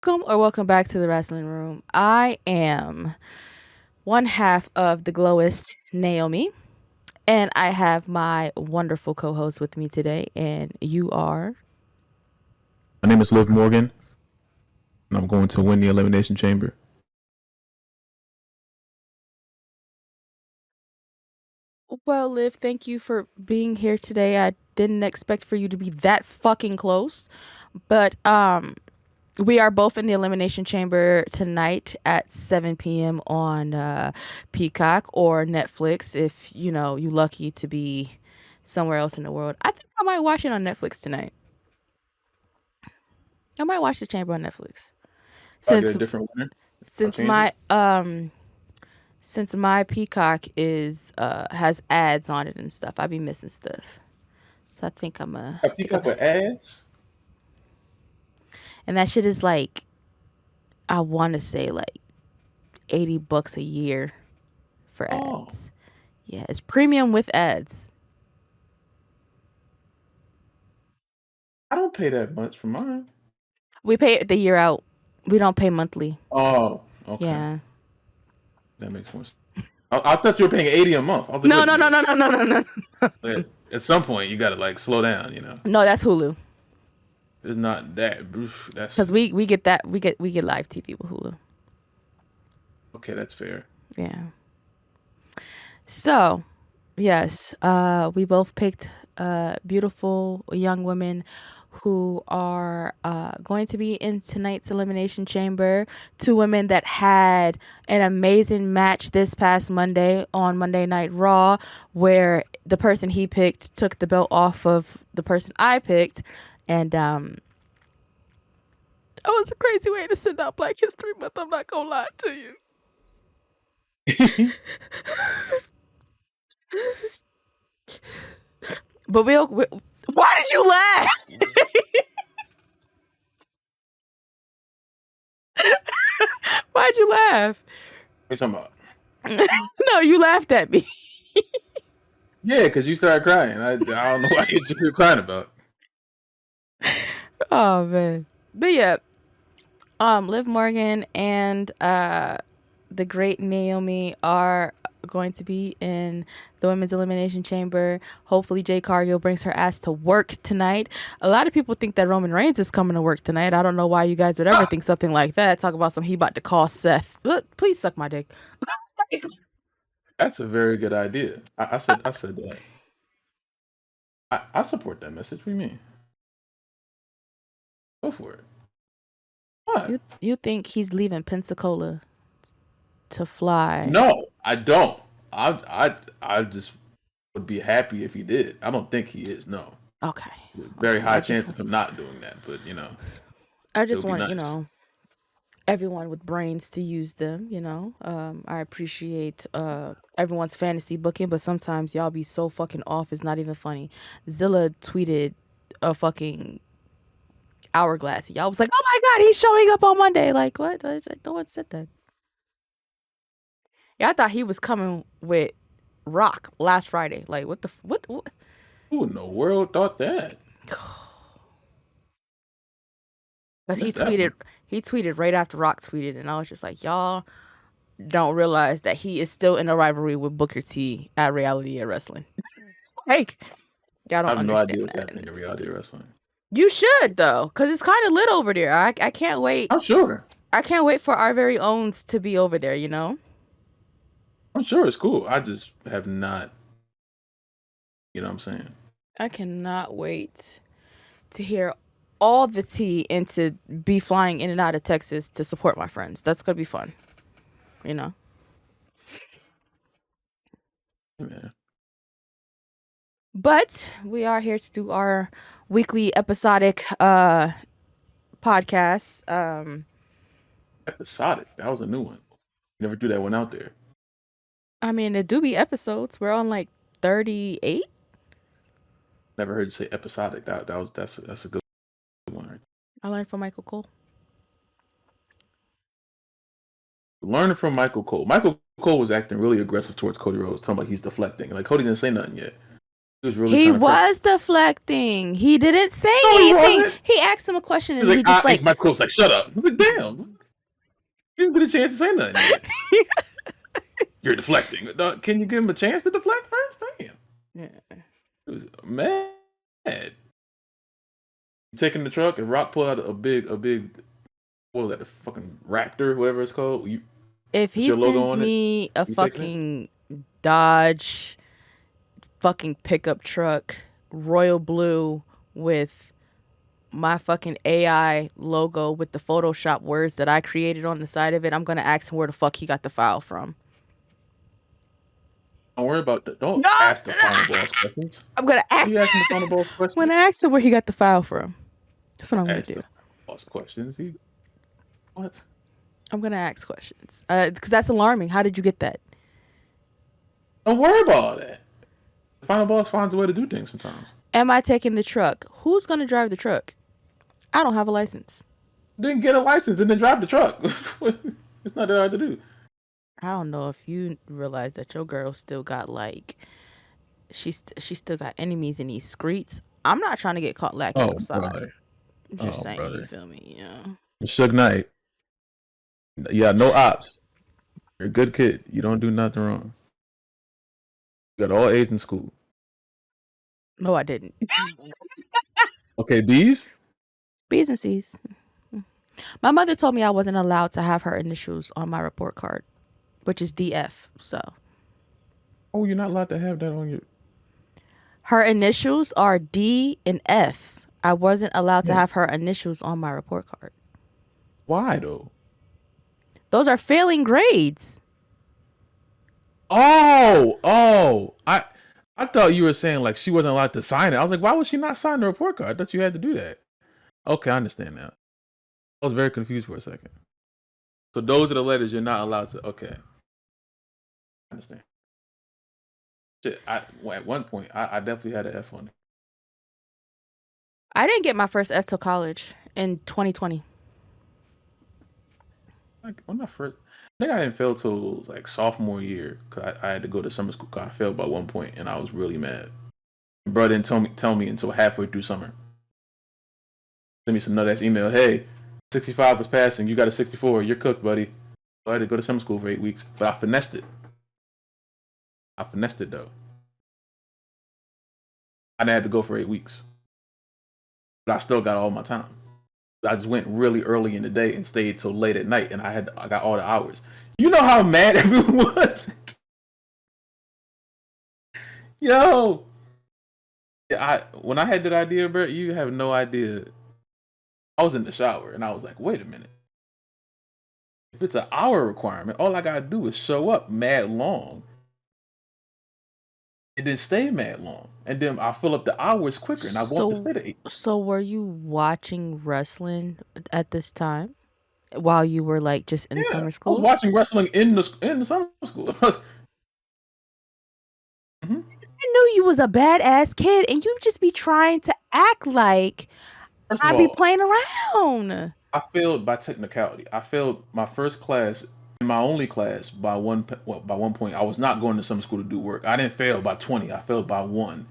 Welcome back to the Wrestling Room. I am one half of the glowist Naomi, and I have my wonderful co-host with me today, and you are. My name is Liv Morgan, and I'm going to win the Elimination Chamber. Well, Liv, thank you for being here today. I didn't expect for you to be that fucking close, but we are both in the Elimination Chamber tonight at 7 p.m. on Peacock or Netflix if, you lucky to be somewhere else in the world. I think I might watch it on Netflix tonight. I might watch the Chamber on Netflix. I'll get Since a different winner. I'll since change it. my Peacock is has ads on it and stuff, I be missing stuff. So I think I'm a A peacock with ads? and that shit is like I want to say like $80 a year for Oh, ads. Yeah, it's premium with ads. I don't pay that much for mine. We pay it the year out. We don't pay monthly. Oh, okay. Yeah. That makes more sense. I thought you were paying 80 a month. I was like, No, wait a no, no, minute. no, no, no, no, no. At some point, you got to like slow down. No, that's Hulu. It's not that. That's Cuz we get that we get live TV with Hulu. okay. That's fair. Yeah. So, yes, we both picked beautiful young women who are going to be in tonight's Elimination Chamber. Two women that had an amazing match this past Monday on Monday Night Raw, where the person he picked took the belt off of the person I picked. And it was a crazy way to send out Black History Month. I'm not going to lie to you. But why did you laugh? Why'd you laugh? What are you talking about? No, you laughed at me. Yeah, because you started crying. I don't know why you're crying about. Oh man. But yeah, Liv Morgan and the great Naomi are going to be in the women's elimination chamber. Hopefully Jay Cargill brings her ass to work tonight. A lot of people think that Roman Reigns is coming to work tonight. I don't know why you guys would ever think something like that. Talk about he about to call Seth. Look, please suck my dick. That's a very good idea. I said that. I support that message. What do you mean? Go for it. What? You think he's leaving Pensacola to fly? No, I don't. I just would be happy if he did. I don't think he is. No, Okay. very Okay. high chance of him not doing that. But I it just would be want, nice. everyone with brains to use them, I appreciate everyone's fantasy booking, but sometimes y'all be so fucking off it's not even funny. Zilla tweeted a fucking hourglass. Y'all was like, "Oh my god, he's showing up on Monday." Like, what? I was like, no one said that. Yeah, I thought he was coming with Rock last Friday. Like, what the what? Who in the world thought that? Cuz he Missed that tweeted one. he tweeted right after Rock tweeted, and I was just like, y'all don't realize that he is still in a rivalry with Booker T at Reality at Wrestling. Like, y'all I don't have no idea understand what's that. And happening in reality wrestling. you should though, because it's kind of lit over there. I can't wait. I'm sure. I can't wait for our very owns to be over there. I'm sure it's cool. I just have not. You know what I'm saying? I cannot wait to hear all the tea and to be flying in and out of Texas to support my friends. That's gonna be fun. You know. Yeah. But we are here to do our weekly episodic podcast. Episodic. That was a new one. Never threw that one out there. I mean, it do be episodes. We're on like 38. Never heard you say episodic. That's a good one. Right? I learned from Michael Cole. Learning from Michael Cole. Michael Cole was acting really aggressive towards Cody Rhodes, talking about he's deflecting. Like Cody didn't say nothing yet. He was really He trying to press. was deflecting. He didn't say No, he anything. wasn't. He asked him a question He's and like, he just like my quote's like, shut up. I was like, damn. You didn't get a chance to say nothing yet. You're deflecting. Can you give him a chance to deflect first? Damn. yeah. It was mad. Taking the truck and Rock pulled out a big, what was that, a fucking Raptor, whatever it's called. You If put he your logo sends on it. me a You taking it? fucking Dodge fucking pickup truck, royal blue with my fucking AI logo with the Photoshop words that I created on the side of it, I'm gonna ask him where the fuck he got the file from. Don't worry about that. Don't No, ask the final boss questions. I'm gonna What are you ask asking the final boss when I questions? ask him where he got the file from. That's what I'm gonna Ask do. the boss questions. What? I'm gonna ask questions because that's alarming. How did you get that? Don't worry about all that. The final boss finds a way to do things sometimes. Am I taking the truck? Who's gonna drive the truck? I don't have a license. Then get a license and then drive the truck. It's not that hard to do. I don't know if you realize that your girl still got like she still got enemies in these streets. I'm not trying to get caught lacking Oh, outside. brother. I'm just Oh, saying, you brother. feel me? Yeah. Suge Knight. Yeah, no ops. You're a good kid. You don't do nothing wrong. You got all A's in school. No, I didn't. Okay, B's? B's and C's. My mother told me I wasn't allowed to have her initials on my report card, which is DF. So Oh, you're not allowed to have that on your. her initials are D and F. I wasn't allowed to Yeah. have her initials on my report card. Why though? Those are failing grades. Oh. I thought you were saying like she wasn't allowed to sign it. I was like, why would she not sign the report card? I thought you had to do that. Okay, I understand now. I was very confused for a second. So those are the letters you're not allowed to. Okay, I understand. Shit, at one point I definitely had an F on it. I didn't get my first F till college in 2020. Like when I first, I think I didn't fail till like sophomore year because I had to go to summer school. Cause I failed by 1 point and I was really mad. Bro didn't tell me until halfway through summer. Send me some nut ass email. Hey, 65 was passing. You got a 64. You're cooked, buddy. So I had to go to summer school for 8 weeks, but I finessed it. Though. I didn't have to go for 8 weeks, but I still got all my time. I just went really early in the day and stayed till late at night, and I got all the hours. You know how mad everyone was. Yo, yeah, when I had that idea, bro, you have no idea. I was in the shower and I was like, wait a minute. If it's an hour requirement, all I gotta do is show up mad long and then stay mad long, and then I fill up the hours quicker, and I won't have to stay to 8. So were you watching wrestling at this time while you were like just in Yeah, summer I was school? watching wrestling in the summer school. Mhm. I knew you was a badass kid and you just be trying to act like First of I be all, playing around. I failed by technicality. I failed my first class and my only class by by 1 point. I was not going to summer school to do work. I didn't fail by 20. I failed by 1.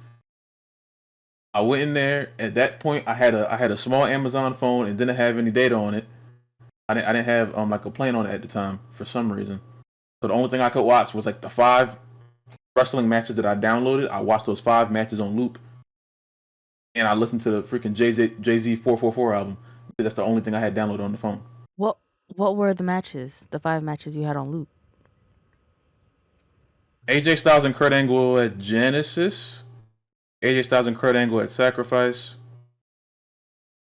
I went in there. At that point, I had a small Amazon phone and didn't have any data on it. I didn't have like a plan on it at the time for some reason. So the only thing I could watch was like the 5 wrestling matches that I downloaded. I watched those 5 matches on loop, and I listened to the freaking Jay-Z 444 album. That's the only thing I had downloaded on the phone. What what were the matches? The 5 matches you had on loop? AJ Styles and Kurt Angle at Genesis. AJ Styles and Kurt Angle at Sacrifice.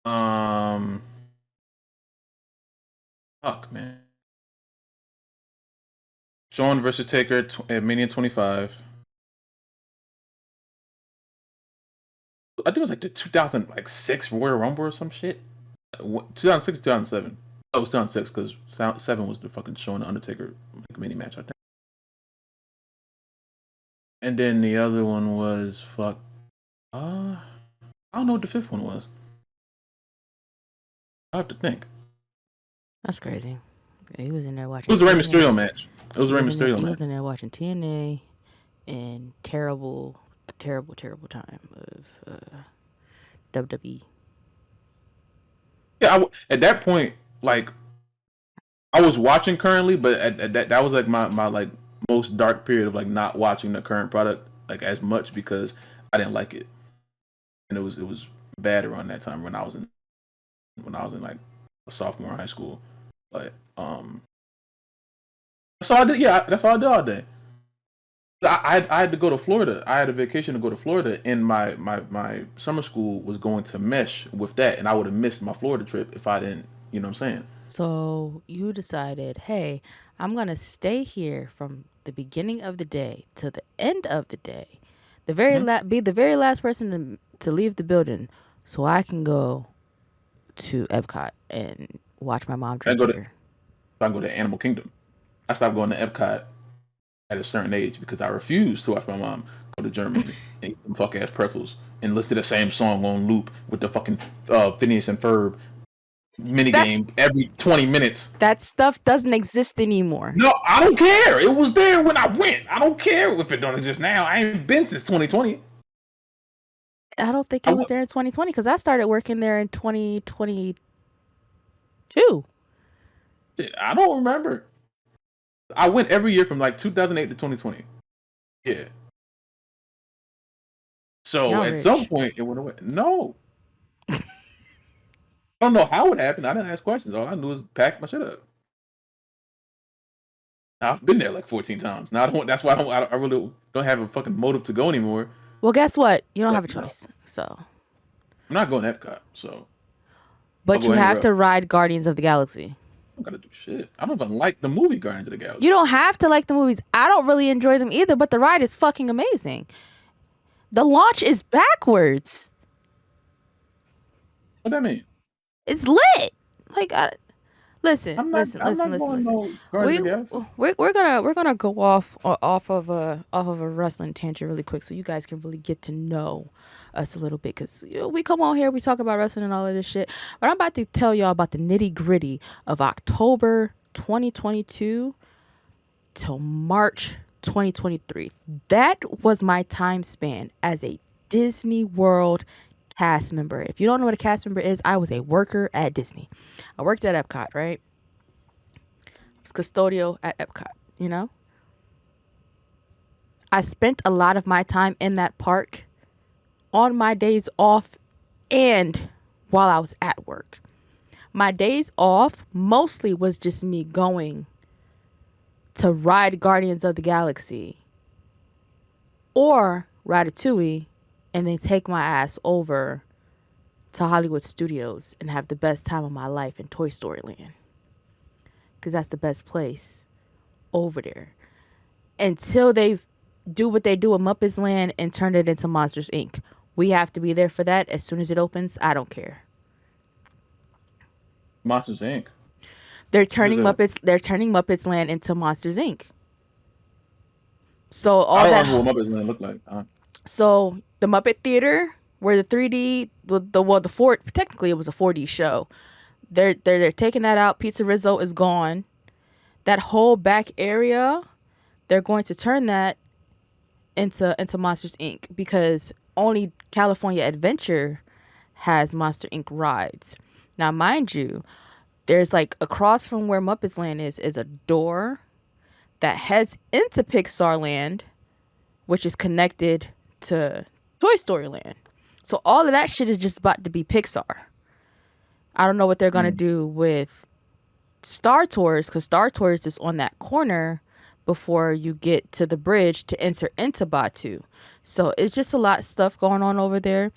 Um, fuck man. Shawn versus Taker at Mania 25. I think it was like the 2006 Royal Rumble or some shit. 2006, 2007. Oh, it was 2006 because 7 was the fucking Shawn Undertaker mini match, I think. And then the other one was I don't know what the 5th one was. I have to think. That's crazy. He was in there watching. It was a Rey TNA. Mysterio match. It was a Rey He Mysterio was match. in there watching TNA and terrible terrible, terrible time of WWE. Yeah, at that point, like I was watching currently, but at that was like my like most dark period of like not watching the current product like as much because I didn't like it, and it was bad around that time when I was in like a sophomore in high school. Like that's all I did. Yeah, that's all I did all day. I had to go to Florida. I had a vacation to go to Florida, and my summer school was going to mesh with that, and I would have missed my Florida trip if I didn't. You know what I'm saying? So you decided, hey, I'm gonna stay here from the beginning of the day to the end of the day, Mm-hmm. be the very last person to leave the building, so I can go to Epcot and watch my mom I drink go to beer. I go to Animal Kingdom. I stopped going to Epcot at a certain age because I refused to watch my mom go to Germany and eat some fuck ass pretzels and listen to the same song on loop with the fucking Phineas and Ferb mini That's game every 20 minutes. that stuff doesn't exist anymore. No, I don't care. It was there when I went. I don't care if it don't exist now. I ain't been since 2020. I don't think I, it was there in 2020 because I started working there in 2022. I don't remember. I went every year from like 2008 to 2020. Yeah. So Y'all at some rich. point it went away. No, I don't know how it happened. I didn't ask questions. All I knew was pack my shit up. I've been there like 14 times. Now I don't. That's why I really don't have a fucking motive to go anymore. Well, guess what? You don't Like have a no, choice. So, I'm not going to Epcot. So I'll but go you anywhere have else. to ride Guardians of the Galaxy. I don't gotta do shit. I don't even like the movie Guardians of the You Galaxy. don't have to like the movies. I don't really enjoy them either, but the ride is fucking amazing. The launch is backwards. What that mean? It's lit. Like, listen, I'm not. listen, I'm listen, not listen, going listen. no Guardians We of the Galaxy. we're gonna go off of a wrestling tangent really quick, so you guys can really get to know us a little bit, because we come on here, we talk about wrestling and all of this shit, but I'm about to tell y'all about the nitty gritty of October 2022 till March 2023. That was my time span as a Disney World cast member. If you don't know what a cast member is, I was a worker at Disney. I worked at Epcot, right? I was custodial at Epcot, you know? I spent a lot of my time in that park on my days off and while I was at work. My days off mostly was just me going to ride Guardians of the Galaxy or Ratatouille and then take my ass over to Hollywood Studios and have the best time of my life in Toy Story Land. Because that's the best place over there. Until they do what they do with Muppets Land and turn it into Monsters Inc. We have to be there for that as soon as it opens. I don't care. Monsters Inc. They're What is turning that? Muppets. They're turning Muppets Land into Monsters Inc. So I all don't that. remember what Muppets Land looked like. So the Muppet Theater, where the 3D, the four, technically it was a 4D show. They're taking that out. Pizza Rizzo is gone. That whole back area, they're going to turn that into Monsters Inc. because only California Adventure has Monster Inc. rides. Now, mind you, there's like across from where Muppets Land is a door that heads into Pixar Land, which is connected to Toy Story Land. So all of that shit is just about to be Pixar. I don't know what they're gonna Mm. do with Star Tours, because Star Tours is on that corner before you get to the bridge to enter into Batu. So it's just a lot of stuff going on over there.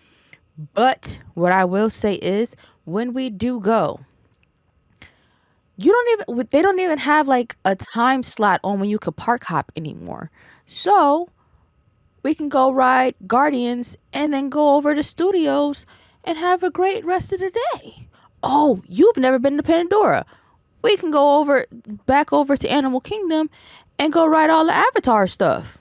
But what I will say is, when we do go, they don't even have like a time slot on when you could park hop anymore. So we can go ride Guardians and then go over to Studios and have a great rest of the day. Oh, you've never been to Pandora. We can go back over to Animal Kingdom and go ride all the Avatar stuff.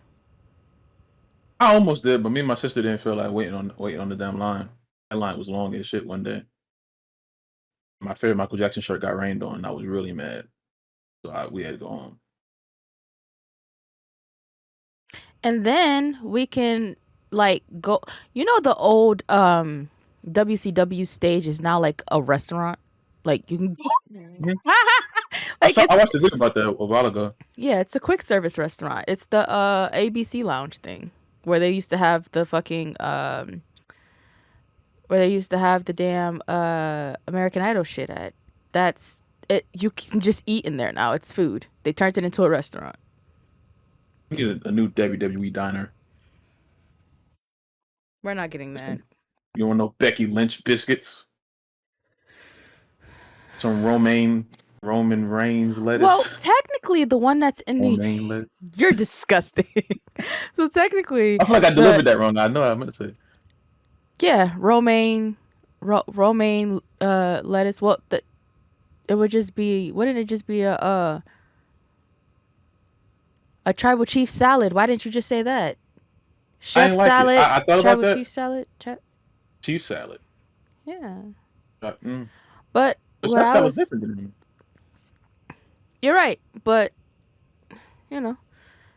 I almost did, but me and my sister didn't feel like waiting on the damn line. That line was long as shit one day. My favorite Michael Jackson shirt got rained on, and I was really mad. So we had to go home. And then we can like go. You know the old WCW stage is now like a restaurant. Like you can Mhm. like I it's watched a video about that a while ago. yeah, it's a quick service restaurant. It's the ABC Lounge thing where they used to have the fucking where they used to have the damn American Idol shit at. That's it. You can just eat in there now. It's food. They turned it into a restaurant. We need a new WWE diner. We're not getting that. You want no Becky Lynch biscuits? Some Roman Reigns Well, lettuce. technically, the one that's in New Romaine lettuce. you're disgusting. So technically, I feel like I the delivered that wrong. I know what I meant to say. yeah, romaine lettuce. Well, it would just be. Wouldn't it just be a tribal chief salad? Why didn't you just say that? I Chef didn't like it. salad, I thought about tribal that. chief salad. Chief salad. Yeah, Mm. but But what chef I salad was was, different than me. you're right. But you know,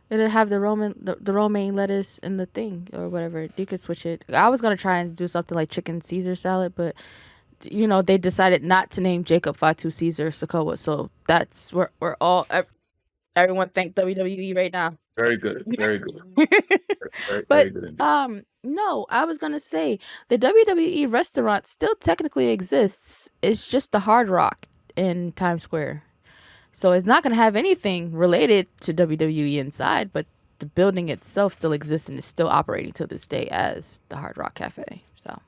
it'll have the romaine lettuce in the thing or whatever. You could switch it. I was gonna try and do something like chicken Caesar salad, but you know they decided not to name Jacob Fatu Caesar Sokoa, so that's we're all everyone thank WWE right now. Very good. Very good. Very, But very good indeed. no, I was gonna say the WWE restaurant still technically exists. It's just the Hard Rock in Times Square. So it's not gonna have anything related to WWE inside, but the building itself still exists and is still operating to this day as the Hard Rock Cafe. So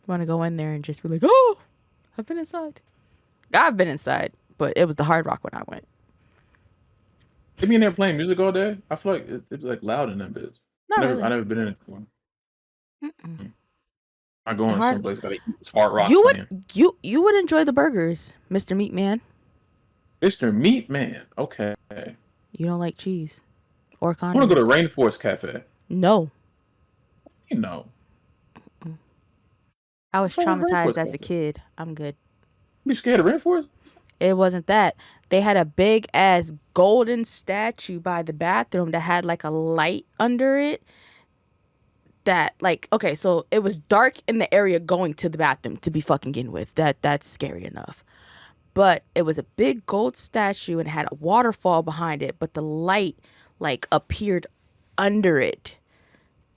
want to go in there and just be like, oh, I've been inside. I've been inside, but it was the Hard Rock when I went. They be in there playing music all day. I feel like it's like loud in that bitch. Not I really. never been in it before. Mm-mm. I The go in hard someplace gotta eat this hard rock you would playing. you would enjoy the burgers, Mr. Meatman. Mr. Meat Man. Okay. I You don't like cheese or wanna go to condiments. Rainforest Cafe. No, You know. I was What's wrong with traumatized Rainforest as a Cafe? kid. I'm good. You scared of Rainforest? It wasn't that. They had a big ass golden statue by the bathroom that had like a light under it. That like okay, so it was dark in the area going to the bathroom to be fucking in with. That's scary enough. But it was a big gold statue and had a waterfall behind it, but the light like appeared under it.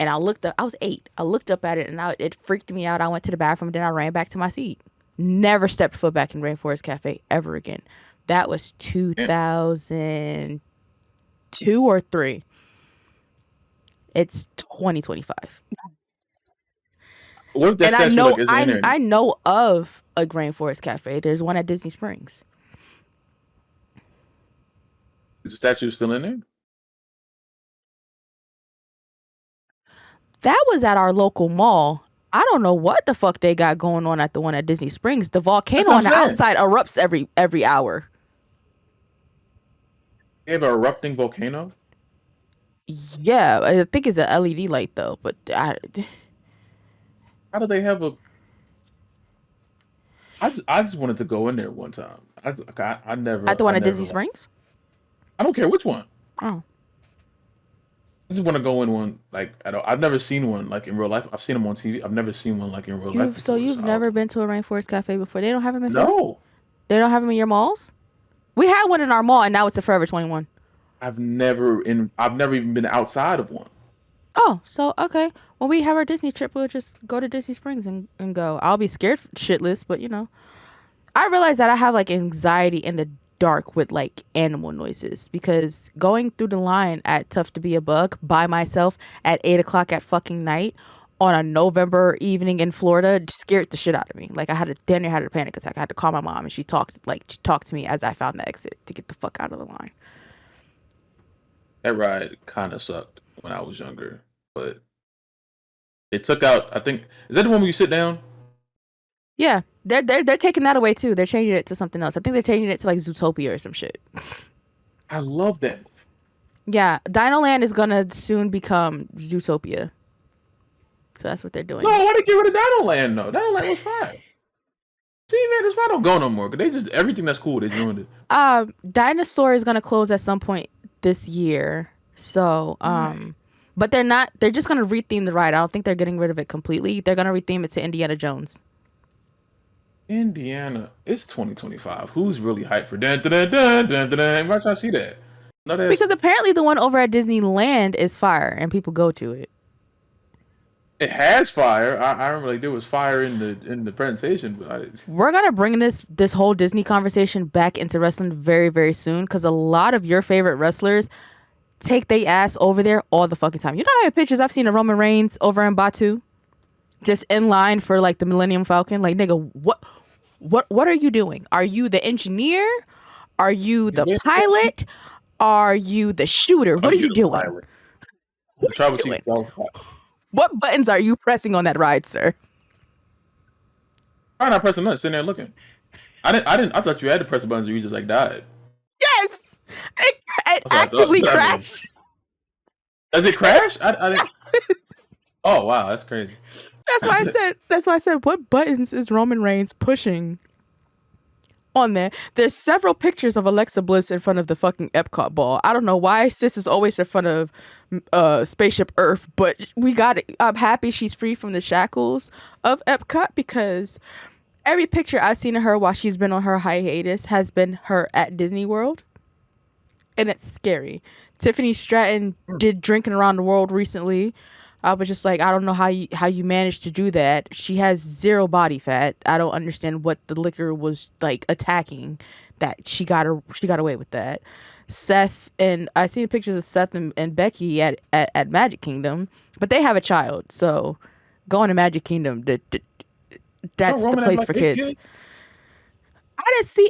And I looked up. I was 8. I looked up at it, and it freaked me out. I went to the bathroom, and then I ran back to my seat. Never stepped foot back in Rainforest Cafe ever again. That was Yeah. 2002 or 3. It's 2025, What if that and I statue like know isn't in I there I anymore? know of a Rainforest Cafe. There's one at Disney Springs. Is the statue still in there? That was at our local mall. I don't know what the fuck they got going on at the one at Disney Springs. The That's volcano what I'm on the saying. outside erupts every hour. They have an erupting volcano. Yeah, I think it's an LED light though. But How do they have a? I just wanted to go in there one time. at the one I at never Disney like. Springs. I don't care which one. Oh, I just want to go in one like I've never seen one like in real life. I've seen them on TV. I've never seen one like in real life before. you've So I was never been to a Rainforest Cafe before? They don't have them in Philly. no. They don't have them in your malls. We had one in our mall, and now it's a Forever 21. I've never even been outside of one. Oh, so okay. When we have our Disney trip, we'll just go to Disney Springs and go. I'll be scared shitless, but you know. I realize that I have like anxiety in the dark with like animal noises because going through the line at Tough to Be a Bug by myself at 8 o'clock at fucking night on a November evening in Florida scared the shit out of me. Like I damn near had a panic attack. I had to call my mom and she talked to me as I found the exit to get the fuck out of the line. That ride kind of sucked when I was younger, but they took out. I think is that the one where you sit down? Yeah, they're taking that away too. They're changing it to something else. I think they're changing it to like Zootopia or some shit. I love that. Yeah, Dino Land is gonna soon become Zootopia. So that's what they're No, doing. why they get rid of Dino Land though? Dino Land was fine. See, man, that's why I don't go no more. Cause they just everything that's cool, they ruined it. Dinosaur is gonna close at some point this year. So Right. But they're not. They're just gonna retheme the ride. I don't think they're getting rid of it completely. They're gonna retheme it to Indiana Jones. Indiana, it's 2025. Who's really hyped for dun dun dun dun dun dun? Everybody trying to see that. No, that's Because apparently the one over at Disneyland is fire and people go to it. it has fire. I remember like there was fire in the presentation, but We're gonna bring this whole Disney conversation back into wrestling very, very soon because a lot of your favorite wrestlers take they ass over there all the fucking time. You know how many pictures I've seen of Roman Reigns over in Batu? Just in line for like the Millennium Falcon. Like nigga, what are you doing? Are you the engineer? Are you the pilot? Are you the shooter? What are you doing? The What are tribal you chief. doing? What buttons are you pressing on that ride, sir? I'm not pressing nothing. Sitting there looking. I thought you had to press the buttons or you just like died. Yes, it That's what I thought. actively I mean, crashed. does it crash? I didn't. Oh wow, that's crazy. That's why I said. That's why I said. What buttons is Roman Reigns pushing on there? There's several pictures of Alexa Bliss in front of the fucking Epcot ball. I don't know why sis is always in front of Spaceship Earth, but we got it. I'm happy she's free from the shackles of Epcot because every picture I've seen of her while she's been on her hiatus has been her at Disney World, and it's scary. Tiffany Stratton did Drinking Around the World recently. I was just like, I don't know how you managed to do that. She has zero body fat. I don't understand what the liquor was like attacking. That she got away with that. Seth and I seen pictures of Seth and Becky at Magic Kingdom, but they have a child, so going to Magic Kingdom, that's the place for kids.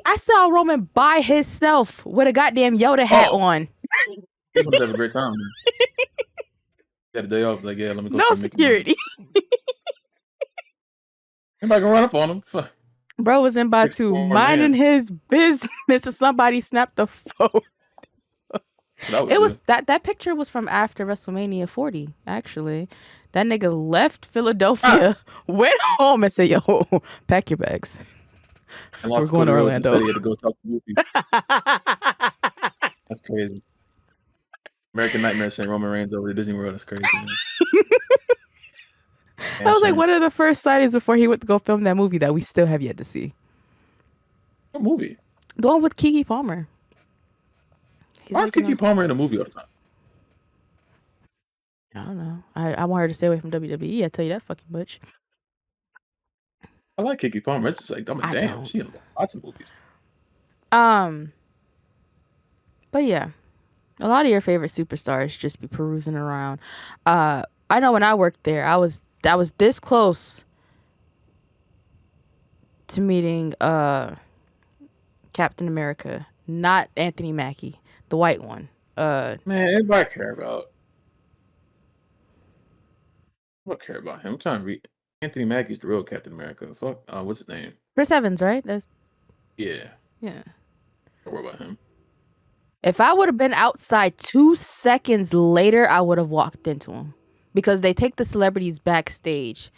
I saw Roman by himself with a goddamn Yoda hat on. He's gonna have a great time. Man. Got a day off, like yeah, let me go. No security. Anybody gonna run up on him? Fuck. Bro was in Batu minding his business and somebody snapped the photo. It was that picture was from after WrestleMania 40, actually. That nigga left Philadelphia, went home and said, yo, pack your bags. We're going to Orlando. He had to go talk to Goofy. That's crazy. American Nightmare sent Roman Reigns over to Disney World. That's crazy. That was like one of the first sightings before he went to go film that movie that we still have yet to see. What movie? The one with Keke Palmer. Why is Keke Palmer in a movie all the time? I don't know. I want her to stay away from WWE. I tell you that fucking much. I like Keke Palmer. It's just like, damn, she in lots of movies. But yeah, a lot of your favorite superstars just be perusing around. I know when I worked there, I was this close to meeting Captain America, not Anthony Mackie, the white one. Man, everybody care about. I don't care about him. I'm trying to read. Anthony Mackie's the real Captain America. Fuck. What's his name? Chris Evans, right? Yeah. Yeah. Don't worry about him. If I would have been outside 2 seconds later, I would have walked into him. Because they take the celebrities backstage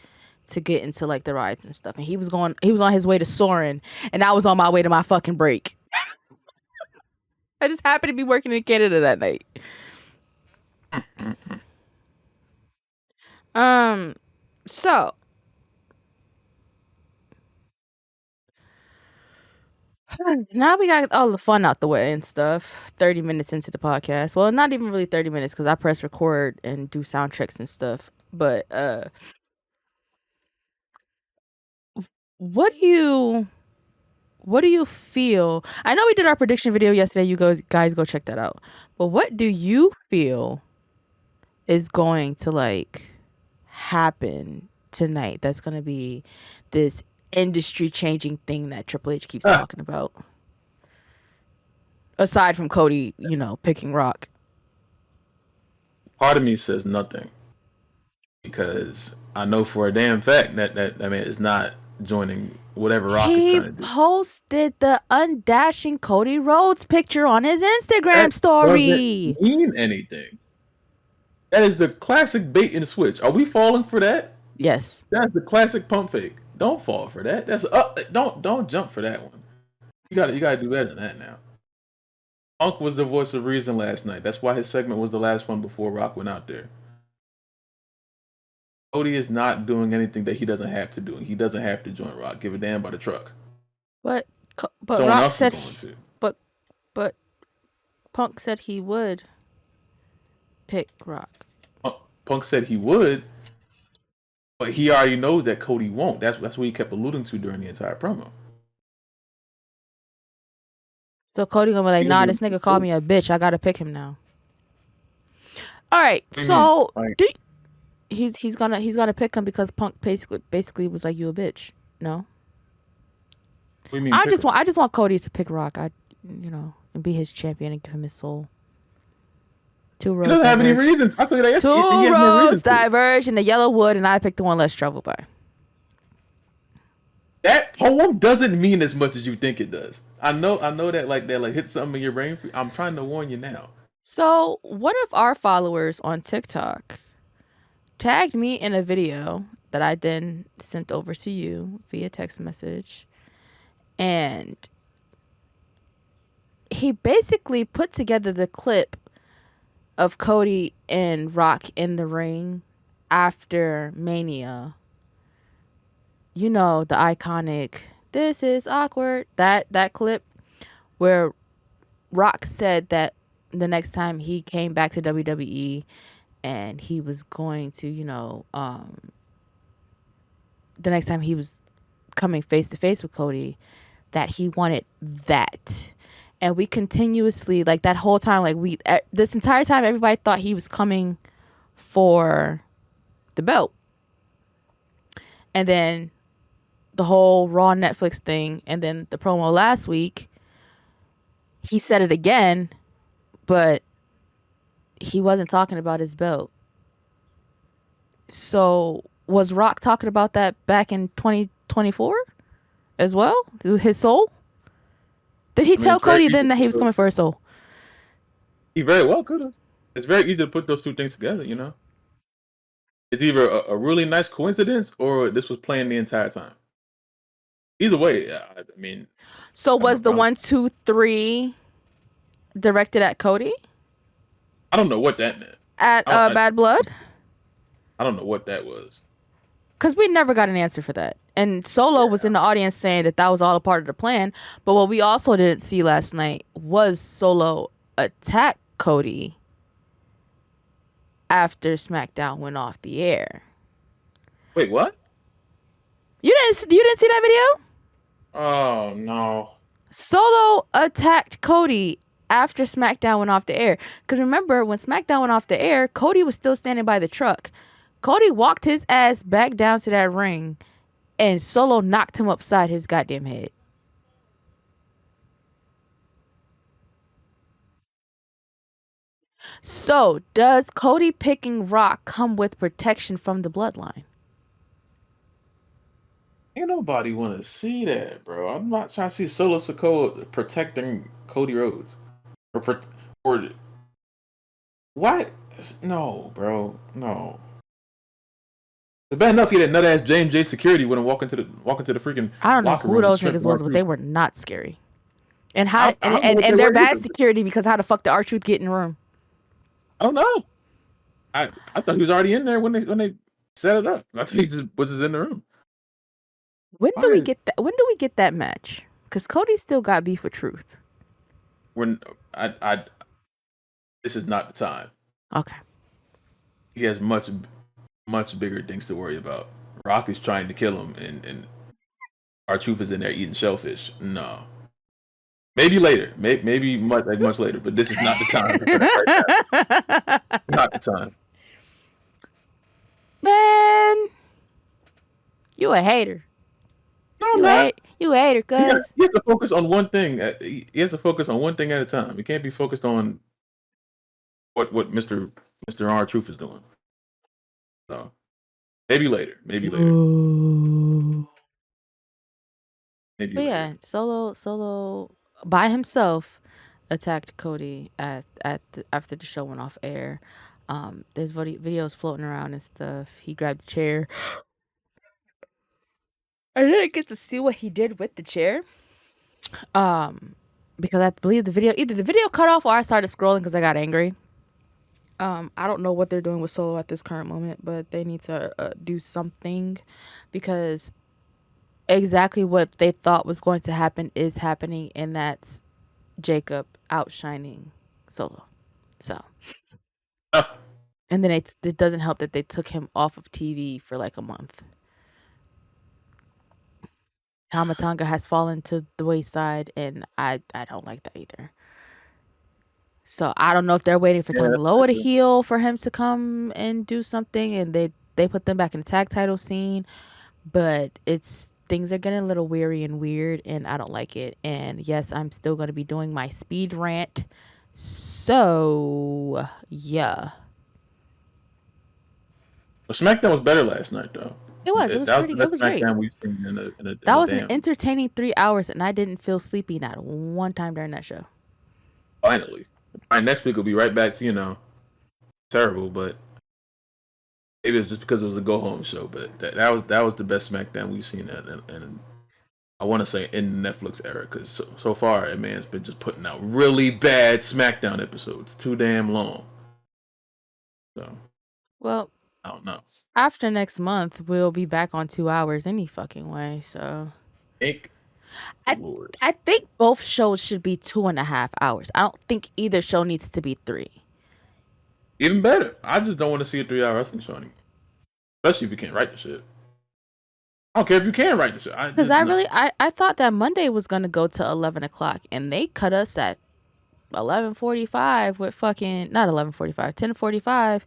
to get into like the rides and stuff. And he was on his way to Soarin', and I was on my way to my fucking break. I just happened to be working in Canada that night. So now we got all the fun out the way and stuff. 30 minutes into the podcast. Well, not even really 30 minutes because I press record and do sound checks and stuff. But what do you feel? I know we did our prediction video yesterday. You guys go check that out. But what do you feel is going to like happen tonight? That's going to be this industry changing thing that Triple H keeps talking about. Aside from Cody, picking Rock. Part of me says nothing because I know for a damn fact that man is not joining whatever Rock is trying to do. He posted the undashing Cody Rhodes picture on his Instagram story. Doesn't mean anything. That is the classic bait and switch. Are we falling for that? Yes. That's the classic pump fake. Don't fall for that. That's don't jump for that one. You gotta do better than that now. Punk was the voice of reason last night. That's why his segment was the last one before Rock went out there. Cody is not doing anything that he doesn't have to do. He doesn't have to join Rock. Give a damn about the truck. But Someone Rock else is said going to. but but Punk said he would pick Rock. Punk said he would, but he already knows that Cody won't. That's what he kept alluding to during the entire promo. So Cody gonna be like, He nah, doesn't. this nigga called me a bitch. I gotta pick him now. All right, What do you mean? so Like, he's gonna pick him because Punk basically was like, you a bitch. No, what do you mean? Pick him? I just want Cody to pick Rock. And be his champion and give him his soul. Two He roads doesn't have any diverge. reasons. I think that Two he has no reason roads to. diverge in the yellow wood, and I picked the one less traveled by. That poem doesn't mean as much as you think it does. I know that like hit something in your brain. I'm trying to warn you now. So one of our followers on TikTok tagged me in a video that I then sent over to you via text message, and he basically put together the clip of Cody and Rock in the ring after Mania. You know, the iconic "This is awkward" that clip where Rock said that the next time he came back to WWE and he was going to, the next time he was coming face to face with Cody, that he wanted that. And we continuously, like that whole time, this entire time, everybody thought he was coming for the belt. And then the whole Raw Netflix thing, and then the promo last week, he said it again, but he wasn't talking about his belt. So was Rock talking about that back in 2024 as well? His soul? Did he tell Cody then that he was coming for his soul? He very well could have. It's very easy to put those two things together, you know? It's either a really nice coincidence or this was planned the entire time. Either way, I mean. So was the 1, 2, 3 directed at Cody? I don't know what that meant. At Bad Blood? I don't know what that was. Because we never got an answer for that. And Solo was in the audience saying that was all a part of the plan. But what we also didn't see last night was Solo attack Cody after SmackDown went off the air. Wait, what? You didn't see that video? Oh no. Solo attacked Cody after SmackDown went off the air. Because remember, when SmackDown went off the air, Cody was still standing by the truck. Cody walked his ass back down to that ring, and Solo knocked him upside his goddamn head. So, does Cody picking Rock come with protection from the bloodline? Ain't nobody want to see that, bro. I'm not trying to see Solo Sikoa protecting Cody Rhodes. Or what? No, bro. No. It's bad enough he had nut ass James J security when walking to the freaking I don't know locker who room. those niggas was, but they were not scary. And how I don't know what and they they're were bad either. security because how the fuck did R-Truth get in the room? I don't know. I thought he was already in there when they set it up. I thought he was just in the room. When do we get that? When do we get that match? Because Cody still got beef with Truth. When this is not the time. Okay. He has much bigger things to worry about. Rock is trying to kill him, and R-Truth is in there eating shellfish. No. Maybe later. Maybe much later, but this is not the time. Right now. Not the time. Man, you a hater. No, you a hater, cuz. He has to focus on one thing. He has to focus on one thing at a time. He can't be focused on what Mr. R-Truth is doing. So maybe later. Maybe later. Ooh. Maybe But later. yeah, Solo by himself attacked Cody after the show went off air. There's videos floating around and stuff. He grabbed the chair. I didn't get to see what he did with the chair. Because I believe either the video cut off or I started scrolling because I got angry. I don't know what they're doing with Solo at this current moment, but they need to do something because exactly what they thought was going to happen is happening, and that's Jacob outshining Solo. So, Ah, and then it doesn't help that they took him off of TV for like a month. Tamatanga has fallen to the wayside, and I don't like that either. So I don't know if they're waiting for yeah, Tang that's Loa to true. heal for him to come and do something, and they put them back in the tag title scene. But it's things are getting a little weary and weird, and I don't like it. And yes, I'm still going to be doing my speed rant. So yeah, But SmackDown was better last night, though. it was. It was That was pretty. the It best was great. SmackDown we've seen in That a was an damn. entertaining 3 hours, and I didn't feel sleepy not one time during that show. Finally, all right, next week we'll be right back to terrible, but maybe it's just because it was a go home show. But that was the best SmackDown we've seen, and I want to say in the Netflix era because so far, man, it's been just putting out really bad SmackDown episodes, too damn long. So Well, I don't know. after next month, we'll be back on 2 hours any fucking way. So Thank the I Lord. I think both shows should be 2.5 hours. I don't think either show needs to be three. Even better. I just don't want to see a 3 hour wrestling show anymore, especially if you can't write the shit. I don't care if you can write the shit. I Because just no. I thought that Monday was gonna go to 11 o'clock, and they cut us at 11:45 with fucking not 11:45, 10:45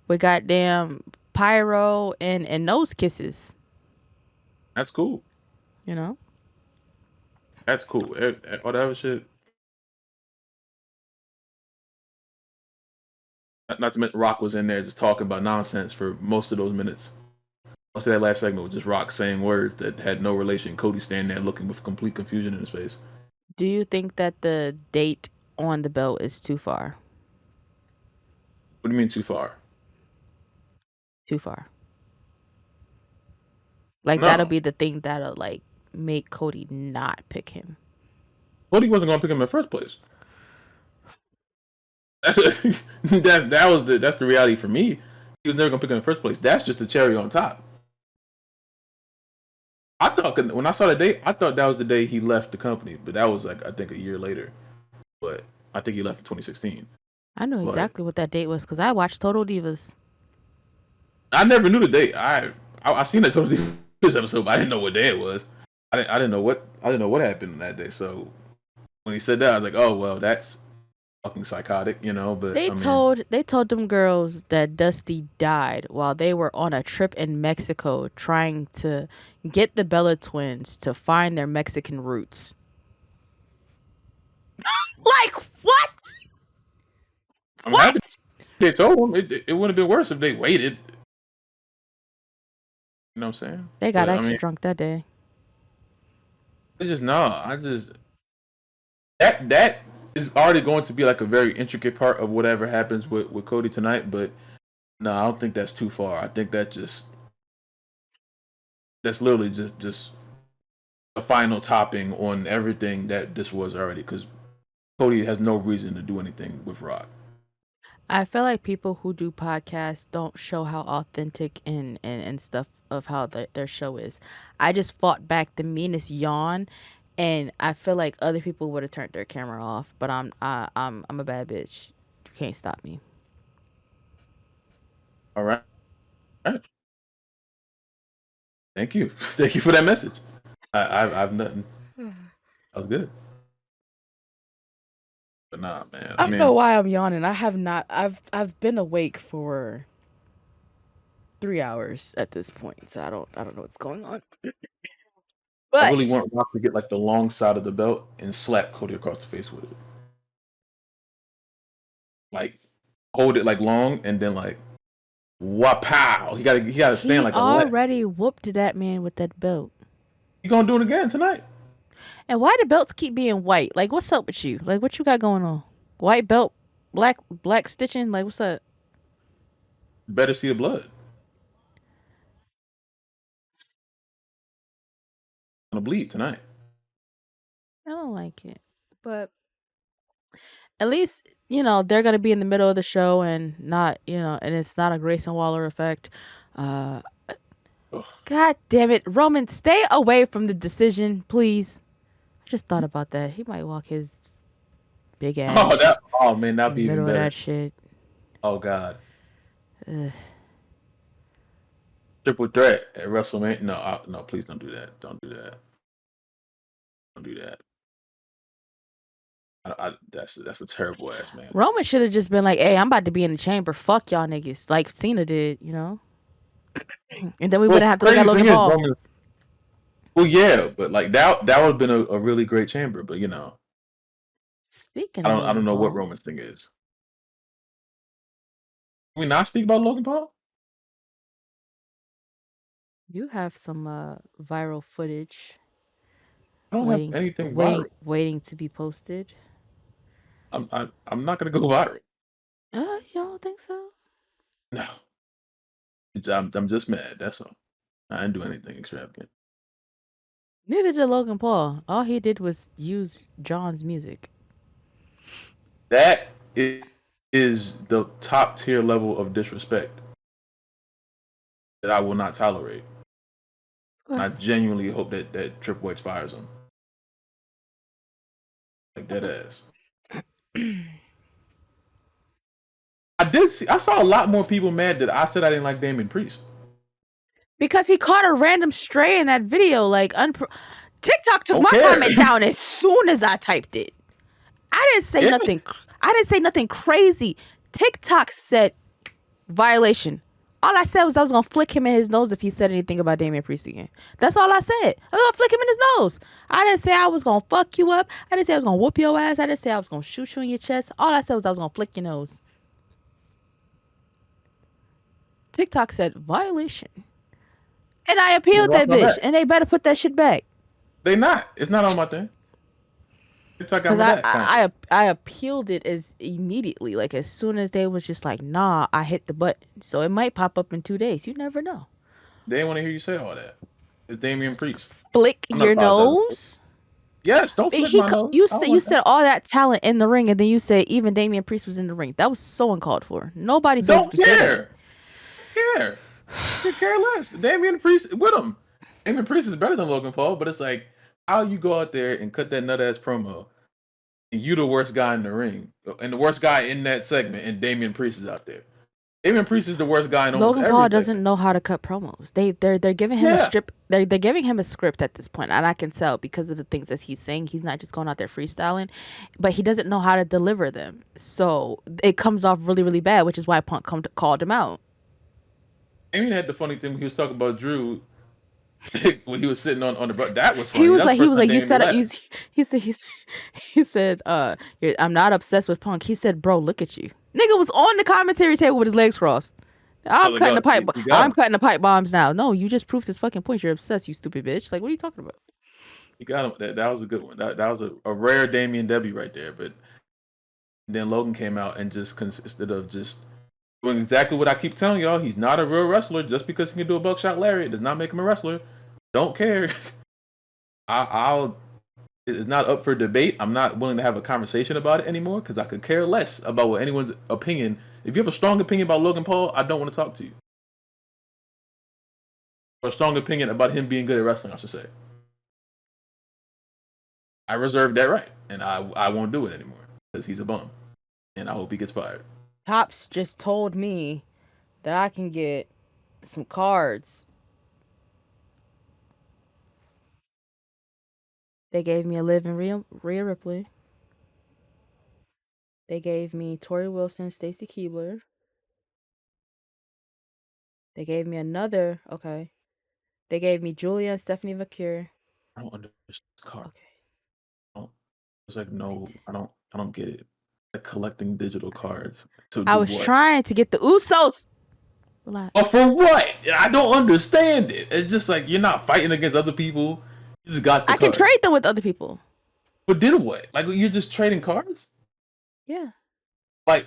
with goddamn pyro and nose kisses. That's cool. You know, That's cool. All that other shit. Not to mention Rock was in there just talking about nonsense for most of those minutes. Most of that last segment was just Rock saying words that had no relation. Cody standing there looking with complete confusion in his face. do you think that the date on the belt is too far? What do you mean too far? Too far. Like that'll No. be the thing that'll like make Cody not pick him. Cody wasn't going to pick him in the first place. That's that's the reality for me. He was never going to pick him in the first place. That's just the cherry on top. I thought when I saw the date, I thought that was the day he left the company, but that was like I think a year later. But I think he left in 2016. I know But exactly what that date was because I watched Total Divas. I never knew the date. I seen that Total Divas episode, but I didn't know what day it was. I didn't know what happened that day. So when he said that, I was like, oh well, that's fucking psychotic, But I mean, They told them girls that Dusty died while they were on a trip in Mexico trying to get the Bella twins to find their Mexican roots. Like what? I'm happy What? they told him. It would have been worse if they waited. You know what I'm saying? They got But I extra mean, drunk that day. it's just no. I just that is already going to be like a very intricate part of whatever happens with Cody tonight. But no, I don't think that's too far. I think that's literally just a final topping on everything that this was already. Because Cody has no reason to do anything with Rock. I feel like people who do podcasts don't show how authentic and stuff of how their show is. I just fought back the meanest yawn, and I feel like other people would have turned their camera off. But I'm a bad bitch. You can't stop me. All right. All right. Thank you. Thank you for that message. I've nothing. That was good. But nah, man. I I don't know mean, why I'm yawning. I have not. I've been awake for 3 hours at this point, so I don't know what's going on. I really But want Rock to get like the long side of the belt and slap Cody across the face with it. Like hold it like long and then like wapow. He gotta stand he like a lat. already whooped that man with that belt. He gonna do it again tonight. And why do belts keep being white? Like, what's up with you? Like, what you got going on? White belt, black stitching. Like, what's up? Better see the blood. Gonna bleed tonight. I don't like it. But At least they're gonna be in the middle of the show and not and it's not a Grayson Waller effect. Uh, Ugh. God damn it, Roman, stay away from the decision, please. I just thought about that. He might walk his big Oh, ass oh man, in that'd the be even middle of better. that shit. Oh God, Ugh. triple threat at WrestleMania. No, no, please don't do that. Don't do that. Don't do that. That's a terrible ass man. Roman should have just been like, "Hey, I'm about to be in the chamber. Fuck y'all niggas," like Cena did, and then we Well, wouldn't have to look at crazy thing Logan is Paul. Roman. Well, yeah, but like that would have been a really great chamber. But Speaking of I don't Logan know what Paul, Roman's thing is. Can we not speak about Logan Paul? you have some viral footage I don't have anything viral. waiting to be posted. I'm not gonna go viral. You don't think so? No, I'm just mad. That's all. I didn't do anything extravagant. Neither did Logan Paul. All he did was use John's music. That is the top tier level of disrespect that I will not tolerate. And I genuinely hope that Triple H fires him. Like dead ass. I saw a lot more people mad that I said I didn't like Damian Priest. Because he caught a random stray in that video. Like, TikTok took my comment down as soon as I typed it. I didn't say nothing. I didn't say nothing crazy. TikTok said violation. All I said was I was gonna flick him in his nose if he said anything about Damian Priest again. That's all I said. I was gonna flick him in his nose. I didn't say I was gonna fuck you up. I didn't say I was gonna whoop your ass. I didn't say I was gonna shoot you in your chest. All I said was I was gonna flick your nose. TikTok said violation. And I appealed that bitch. And they better put that shit back. They not. It's not on my thing. TikTok got me Because that. I appealed it as immediately. Like as soon as they was just like, nah, I hit the button. So it might pop up in 2 days. You never know. They didn't want to hear you say all that. It's Damian Priest. Flick your nose? Yes, don't flick my nose. You said all that talent in the ring, and then you say even Damian Priest was in the ring. That was so uncalled for. Nobody told you to say that. Don't care. I care less. Damian Priest with him. Damian Priest is better than Logan Paul, but it's like how you go out there and cut that nut ass promo, and you the worst guy in the ring, and the worst guy in that segment, and Damian Priest is out there. Damian Priest is the worst guy in almost Logan every Paul segment. doesn't know how to cut promos. They're giving him a strip. They're giving him a script at this point, and I can tell because of the things that he's saying. He's not just going out there freestyling, but he doesn't know how to deliver them. So it comes off really, really bad, which is why Punk called him out. Damian had the funny thing when he was talking about Drew when he was sitting on the bro. That was funny. He was like, you said, he said, I'm not obsessed with Punk. He said, bro, look at you. Nigga was on the commentary table with his legs crossed. I'm cutting the pipe bombs now. No, you just proved his fucking point. You're obsessed, you stupid bitch. Like, what are you talking about? He got him. That was a good one. That was a rare Damian W right there. But then Logan came out and just consisted of just doing exactly what I keep telling y'all. He's not a real wrestler. Just because he can do a buckshot lariat does not make him a wrestler. Don't care. It's not up for debate. I'm not willing to have a conversation about it anymore because I could care less about what anyone's opinion. If you have a strong opinion about Logan Paul, I don't want to talk to you. Or a strong opinion about him being good at wrestling, I should say. I reserve that right, and I won't do it anymore because he's a bum, and I hope he gets fired. Tops just told me that I can get some cards. They gave me a Liv and Rhea Ripley. They gave me Tori Wilson, Stacy Keibler. They gave me another. Okay. They gave me Julia and Stephanie Vacure. I don't understand this card. Okay. It's like no, I don't get it. Like collecting digital cards to I was trying to get the Usos. Relax. But for what? I don't understand it. It's just like you're not fighting against other people. You just got the cards. I can trade them with other people. But then what? Like you're just trading cards? Yeah. Like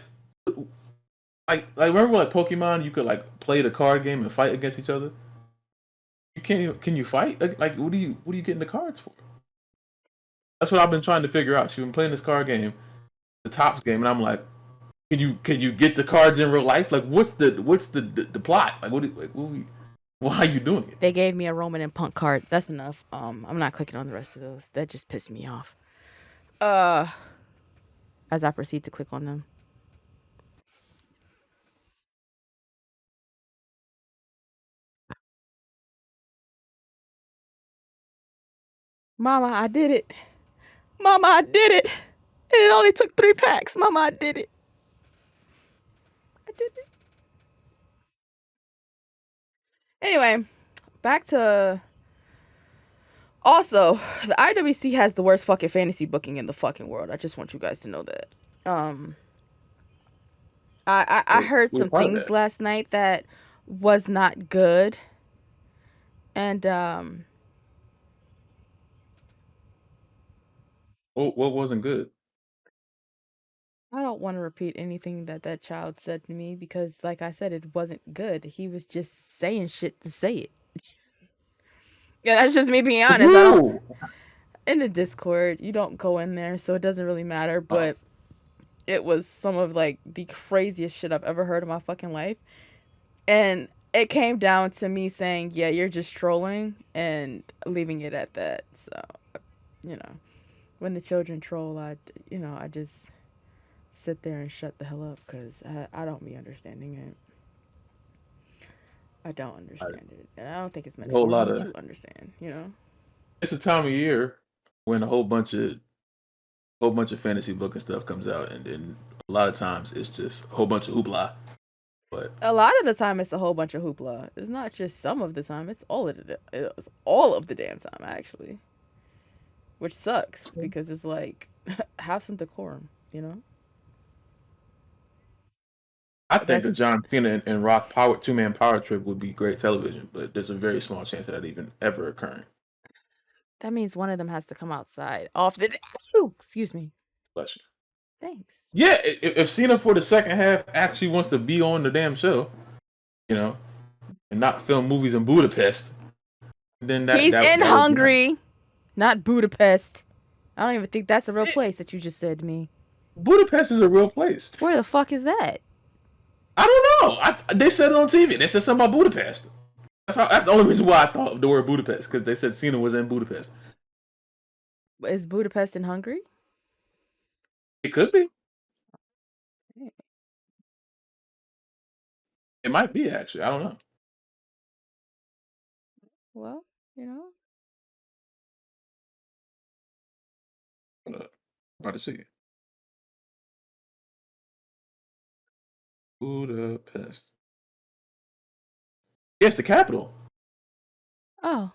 remember like Pokemon, you could like play the card game and fight against each other? You can't even, can you fight? Like what are you getting the cards for? That's what I've been trying to figure out. She's been playing this card game. the Topps game, and I'm like, can you get the cards in real life? Like, what's the plot? Like, why are you doing it? They gave me a Roman and Punk card. That's enough. I'm not clicking on the rest of those. That just pissed me off. Uh, as I proceed to click on them. Mama, I did it. Mama, I did it. It only took 3 packs. Mama, I did it. I did it. Anyway, back to. Also, the IWC has the worst fucking fantasy booking in the fucking world. I just want you guys to know that. Um, I heard We're some part of things that. last night that was not good, and What wasn't good? I don't want to repeat anything that that child said to me because, like I said, it wasn't good. He was just saying shit to say it. Yeah, that's just me being honest. I don't. Who? In the Discord, you don't go in there, so it doesn't really matter. Oh, But it was some of like the craziest shit I've ever heard in my fucking life, and it came down to me saying, "Yeah, you're just trolling," and leaving it at that. So, you know, when the children troll, I just sit there and shut the hell up because I don't be understanding it. I don't a understand it, and I don't think it's meant whole for lot me of. to understand. You know. It's a time of year when a whole bunch of fantasy book and stuff comes out, and then a lot of times it's just a whole bunch of hoopla. But A lot of the time, it's a whole bunch of hoopla. It's not just some of the time; it's all of the damn time, actually. Which sucks because it's like have some decorum, you know. I But think a that's John Cena and Rock power 2-man power trip would be great television, but there's a very small chance of that even ever occurring. that means one of them has to come outside off the. Ooh, excuse me. Bless you. Thanks. Yeah, if Cena for the second half actually wants to be on the damn show, you know, and not film movies in Budapest, then that He's that in that would be nice. Hungary, not Budapest. I don't even think that's a real place that you just said to me. Budapest is a real place. Where the fuck is that? I don't know. They said it on TV. They said something about Budapest. That's the only reason why I thought of the word Budapest, because they said Cena was in Budapest. Is Budapest in Hungary? It could be. It might be actually. I don't know. Well, you know. Hold up. About to see. Budapest. Yes, the capital. Oh,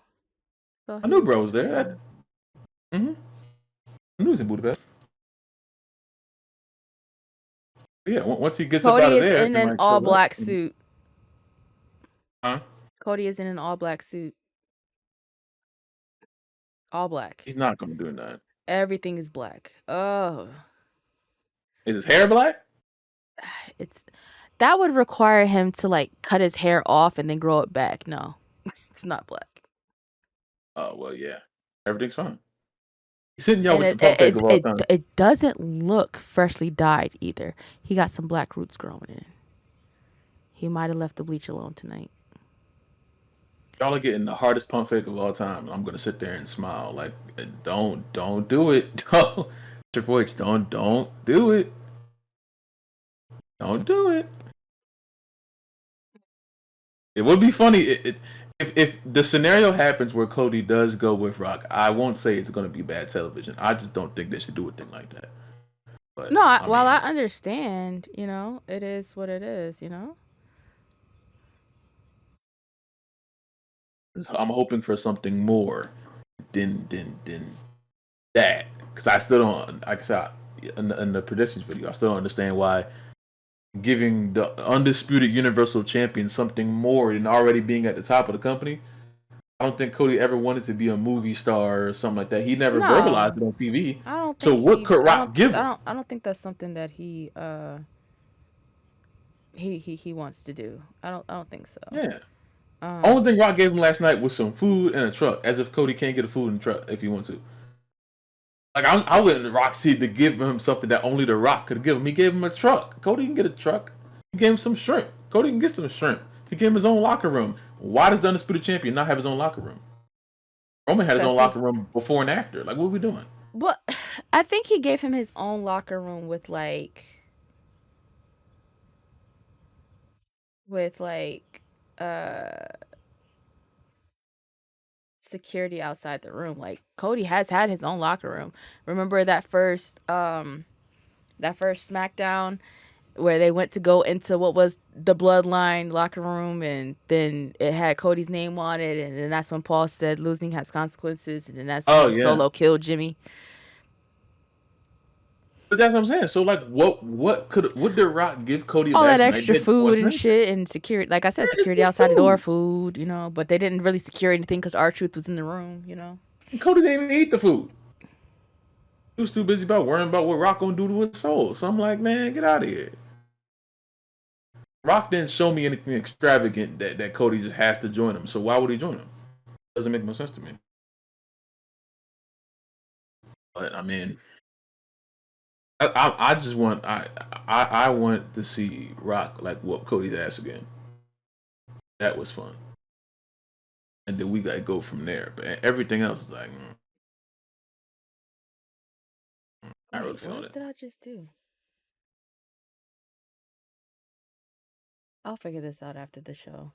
so I knew he. bro was there. I knew he was in Budapest. But yeah, once he gets up out Cody of is there in and an like all shows up. black suit. Huh? Cody is in an all black suit. All black. He's not gonna do that. Everything is black. Oh, Is his hair black? it's that would require him to like cut his hair off and then grow it back. No, it's not black. Oh well, yeah. Everything's fine. He's hitting y'all And with the pump fake of all time. it doesn't look freshly dyed either. He got some black roots growing in. He might have left the bleach alone tonight. Y'all are getting the hardest pump fake of all time. I'm gonna sit there and smile like, don't do it. Don't, Triple H, don't do it. Don't do it. It would be funny if the scenario happens where Cody does go with Rock. I won't say it's gonna be bad television. I just don't think they should do a thing like that. But No, I while I mean, understand, you know, it is what it is. You know. I'm hoping for something more than that, because I still don't. Like I said in the predictions video, I still don't understand why giving the undisputed Universal Champion something more than already being at the top of the company. I don't think Cody ever wanted to be a movie star or something like that. He never No, verbalized it on TV. I don't So think what he. could Rock give him? I don't think that's something that he wants to do. I don't think so. Yeah. Only Um, thing Rock gave him last night was some food and a truck, as if Cody can't get a food and truck if he wants to. Like I wouldn't Rock see to give him something that only the Rock could give him. He gave him a truck. Cody can get a truck. He gave him some shrimp. Cody can get some shrimp. He gave him his own locker room. Why does the Undisputed Champion not have his own locker room? Roman had his own Because locker he's, room before and after. Like, what are we doing? but I think he gave him his own locker room with uh security outside the room. Like Cody has had his own locker room. Remember that first SmackDown where they went to go into what was the Bloodline locker room, and then it had Cody's name on it, and then that's when Paul said losing has consequences, and then that's Oh when yeah, Solo killed Jimmy. but that's what I'm saying. So like, what did Rock give Cody All that last night? extra That food and wasn't shit and security, like I said, security outside the door, food. food, but they didn't really secure anything because R-Truth was in the room. Cody didn't even eat the food. He was too busy about worrying about what Rock gonna do to his soul. So I'm like, man, get out of here. Rock didn't show me anything extravagant that Cody just has to join him. So why would he join him? Doesn't make no sense to me. But I mean, I just want I want to see Rock like whoop Cody's ass again. That was fun, and then we gotta go from there. But everything else is like, not really Wait, feeling what it. did I just do? I'll figure this out after the show.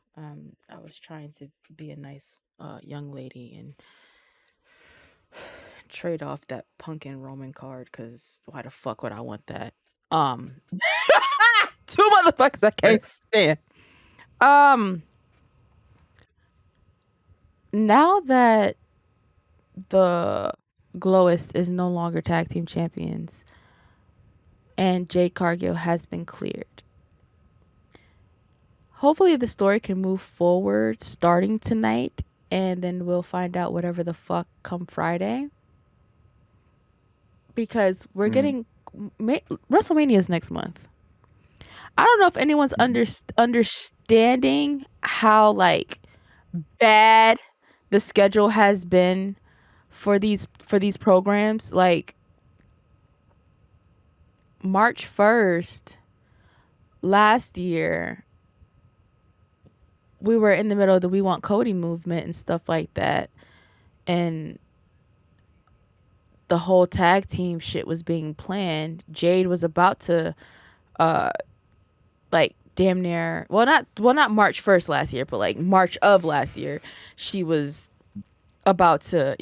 I was trying to be a nice young lady and trade off that pumpkin Roman card because why the fuck would I want that? Um, two motherfuckers I Right? can't stand. Um, now that the Glowist is no longer tag team champions and Jade Cargill has been cleared, hopefully the story can move forward starting tonight, and then we'll find out whatever the fuck come Friday. Because we're Mm-hmm. getting WrestleMania is next month. I don't know if anyone's understanding how like bad the schedule has been for these programs. Like March 1st last year, we were in the middle of the We Want Cody movement and stuff like that, and the whole tag team shit was being planned. Jade was about to uh like damn near, not March 1st last year, but like March of last year, she was about to,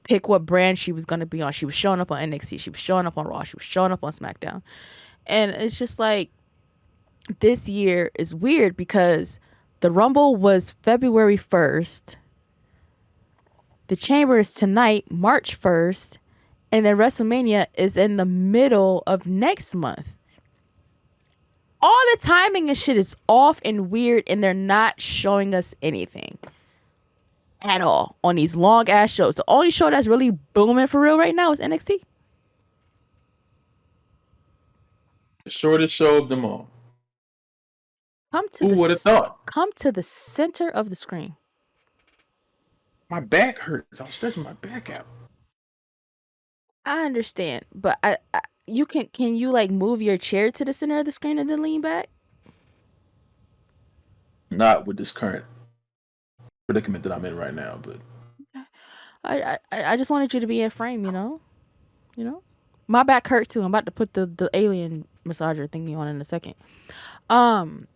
pick what brand she was going to be on. She was showing up on NXT, she was showing up on Raw, she was showing up on SmackDown. And it's just like this year is weird because the Rumble was February 1st. The Chamber is tonight, March 1st, and then WrestleMania is in the middle of next month. All the timing and shit is off and weird, and they're not showing us anything at all on these long ass shows. The only show that's really booming for real right now is NXT. The shortest show of them all. Come to Who the would have thought? come to the center of the screen. My back hurts. I was stretching my back out. I understand, but you can you like move your chair to the center of the screen and then lean back? Not with this current predicament that I'm in right now, but I just wanted you to be in frame, you know. My back hurts too. I'm about to put the alien massager thingy on in a second. Um,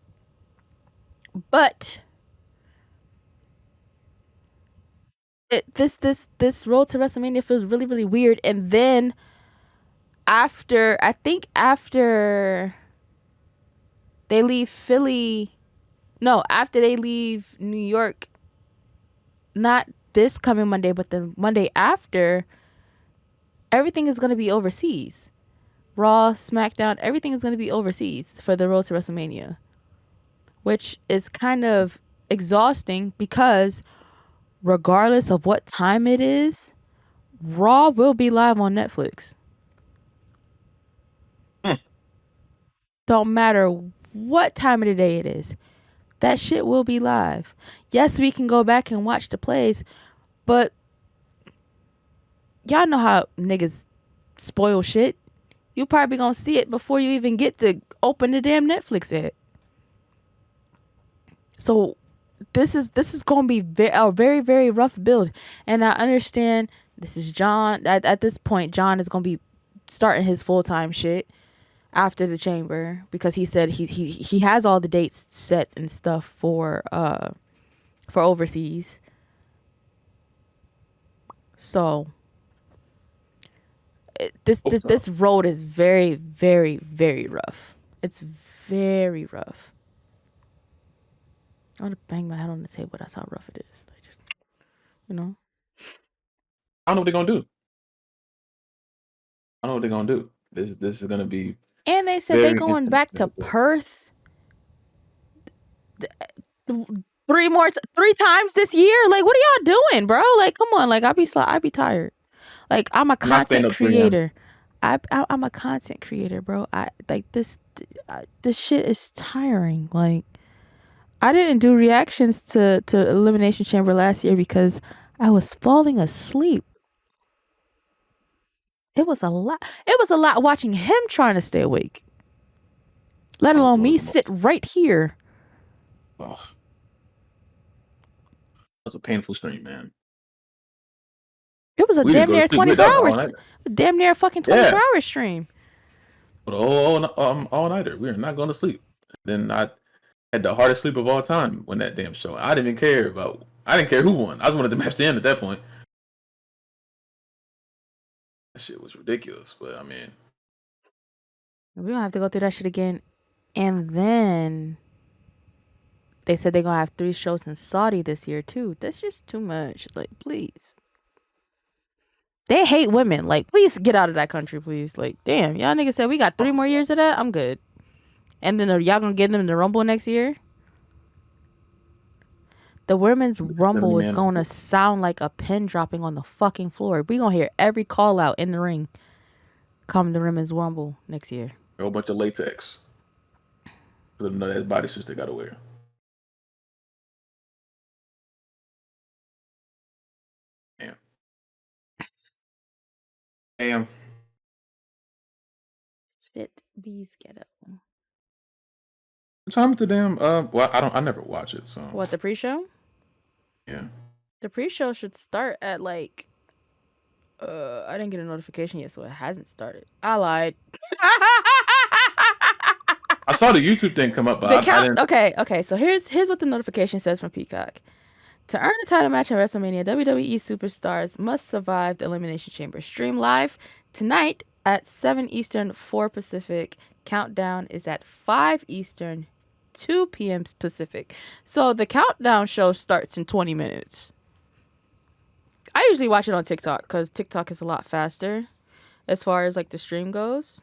but this road to WrestleMania feels really really weird. And then after they leave Philly, no, after they leave New York, not this coming Monday, but the Monday after, everything is gonna be overseas. Raw, SmackDown, everything is gonna be overseas for the road to WrestleMania, which is kind of exhausting because regardless of what time it is, Raw will be live on Netflix. hmm, Don't matter what time of the day it is. That shit will be live. Yes, we can go back and watch the plays, but y'all know how niggas spoil shit. You probably gonna see it before you even get to open the damn Netflix app. So this is gonna be a very, very rough build. And I understand this is John. At this point, John is gonna be starting his full-time shit after the chamber, because he said he has all the dates set and stuff for overseas. So this road is very, very, very rough. It's very rough. I want to bang my head on the table. That's how rough it is. Like, just, you know. I don't know what they're gonna do. I don't know what they're gonna do. This is gonna be. And they said they going back to Perth 3 times this year. Like, what are y'all doing, bro? Like, come on. Like, I be tired. Like, I'm a content creator. I'm a content creator, bro. I like this shit is tiring. Like, I didn't do reactions to Elimination Chamber last year because I was falling asleep. It was a lot. It was a lot watching him trying to stay awake. Let alone me sit right here. Oh, that's a painful stream, man. It was a damn near 24 hours. Damn near a fucking 24-hour stream. But all nighter. We are not going to sleep. Then I had the hardest sleep of all time when that damn show. I didn't even care about. I didn't care who won. I just wanted to match the end at that point. That shit was ridiculous. But I mean, we don't have to go through that shit again. And then they said they're gonna have 3 shows in Saudi this year too. That's just too much. Like, please. They hate women. Like, please get out of that country, please. Like, damn, y'all niggas said we got 3 more years of that. I'm good. And then y'all gonna get them in the Rumble next year? The women's Rumble is gonna sound like a pin dropping on the fucking floor. We gonna hear every call out in the ring come the women's Rumble next year. A whole bunch of latex. The nut-ass bodysuits they gotta wear. Damn. Shit, bees get up. What time to damn? Well, I never watch it. So what, the pre-show? Yeah. The pre-show should start at like. I didn't get a notification yet, so it hasn't started. I lied. I saw the YouTube thing come up, but I didn't. Okay. So here's what the notification says from Peacock. To earn a title match at WrestleMania, WWE superstars must survive the Elimination Chamber. Stream live tonight at 7 Eastern, 4 Pacific. Countdown is at 5 Eastern, 2 p.m. Pacific. So the countdown show starts in 20 minutes. I usually watch it on TikTok because TikTok is a lot faster as far as like the stream goes.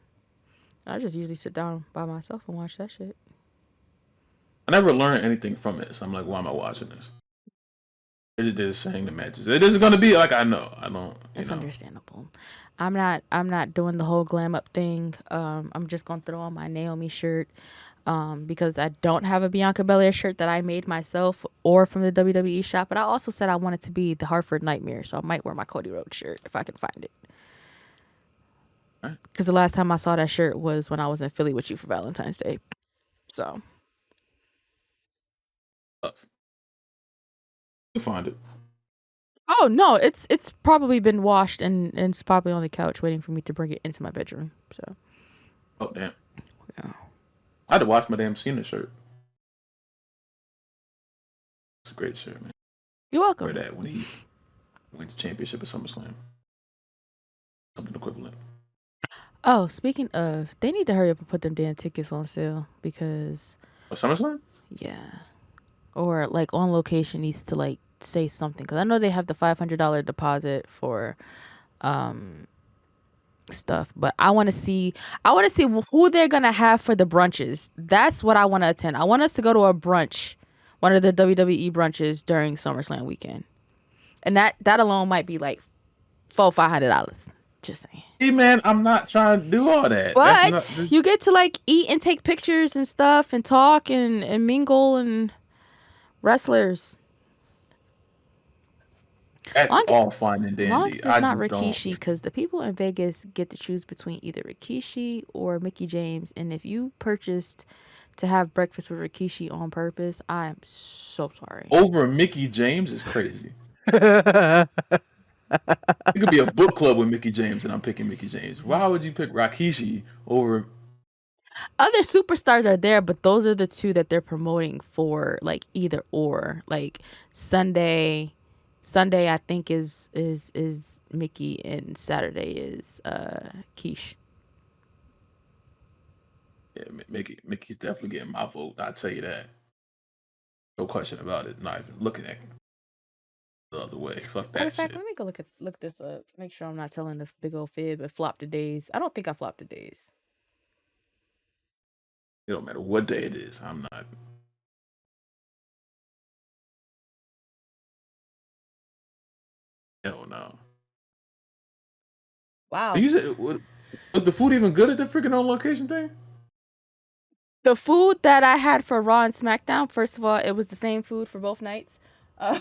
I just usually sit down by myself and watch that shit. I never learned anything from it, so I'm like, why am I watching this? They're just saying the matches. It is gonna be like I don't. It's understandable. I'm not doing the whole glam up thing. I'm just gonna throw on my Naomi shirt. Because I don't have a Bianca Belair shirt that I made myself or from the WWE shop, but I also said I wanted to be the Hartford Nightmare, so I might wear my Cody Rhodes shirt if I can find it. Because the last time I saw that shirt was when I was in Philly with you for Valentine's Day. So. You find it. Oh no, it's probably been washed and it's probably on the couch waiting for me to bring it into my bedroom. So. Oh damn. Yeah. I had to wash my damn Cena shirt. It's a great shirt, man. You're welcome. Wear that when he wins the championship at SummerSlam. Something equivalent. Oh, speaking of, they need to hurry up and put them damn tickets on sale because. SummerSlam? Yeah. Or like On Location needs to like say something because I know they have the $500 deposit for stuff, but I want to see who they're gonna have for the brunches. That's what I want to attend. I want us to go to a brunch, one of the WWE brunches during SummerSlam weekend, and that alone might be like $500. Just saying. Hey man, I'm not trying to do all that. But you get to like eat and take pictures and stuff and talk and mingle and wrestlers. That's Long all fine and long dandy. as it's I not just don't. Rikishi, because the people in Vegas get to choose between either Rikishi or Mickey James, and if you purchased to have breakfast with Rikishi on purpose, I am so sorry. Over Mickey James is crazy. It could be a book club with Mickey James, and I'm picking Mickey James. Why would you pick Rakishi over? Other superstars are there, but those are the two that they're promoting for like either or. Like Sunday, Sunday I think is Mickey and Saturday is Keish. Yeah, Mickey's definitely getting my vote. I'll tell you that. No question about it. Not even looking at the other way. Fuck Matter of that fact, shit. let me go look this up. Make sure I'm not telling the big old fib. But flop the days. I don't think I flopped the days. It don't matter what day it is. I'm not. Hell no. Wow. You said was the food even good at the freaking on location thing? The food that I had for Raw and SmackDown, first of all, it was the same food for both nights. Uh,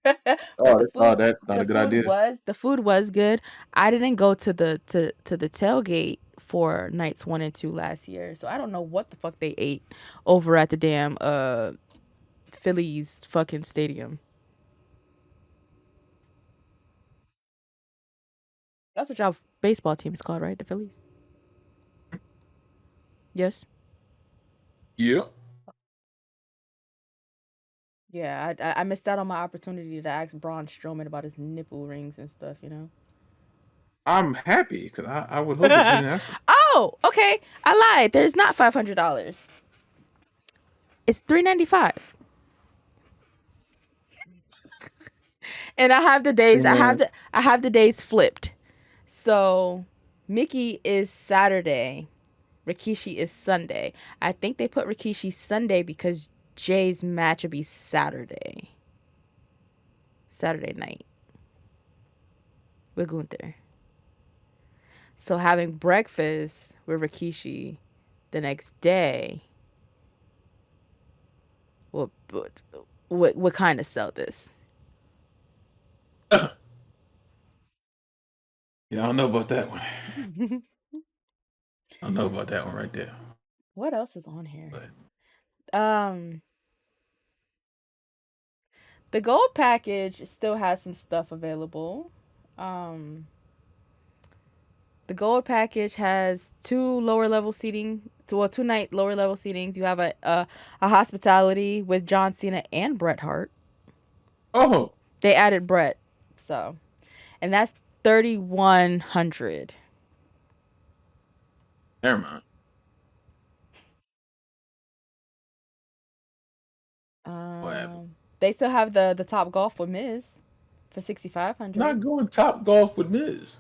but That's not a good idea. the food was good. I didn't go to the tailgate for nights 1 and 2 last year, so I don't know what the fuck they ate over at the damn Phillies fucking stadium. That's what y'all baseball team is called, right? The Phillies. Yes. Yeah. Yeah, I missed out on my opportunity to ask Braun Strowman about his nipple rings and stuff, you know. I'm happy because I would hope that you didn't ask him. Oh, okay. I lied. There's not $500. It's $395. And I have the See, days. man, I have the days flipped. So Mickey is Saturday. Rikishi is Sunday. I think they put Rikishi Sunday because Jay's match would be Saturday. Saturday night with Gunther. So having breakfast with Rikishi the next day would would kind of sell this. yeah, I don't know about that one. I don't know about that one right there. What else is on here? But Um, the gold package still has some stuff available. Um, the gold package has two lower level seating, two night lower level seatings. You have a hospitality with John Cena and Bret Hart. oh, They added Bret, so and that's 3,100. never mind. What happened? They still have the Top Golf with Miz for 6,500. Not going top golf with Miz.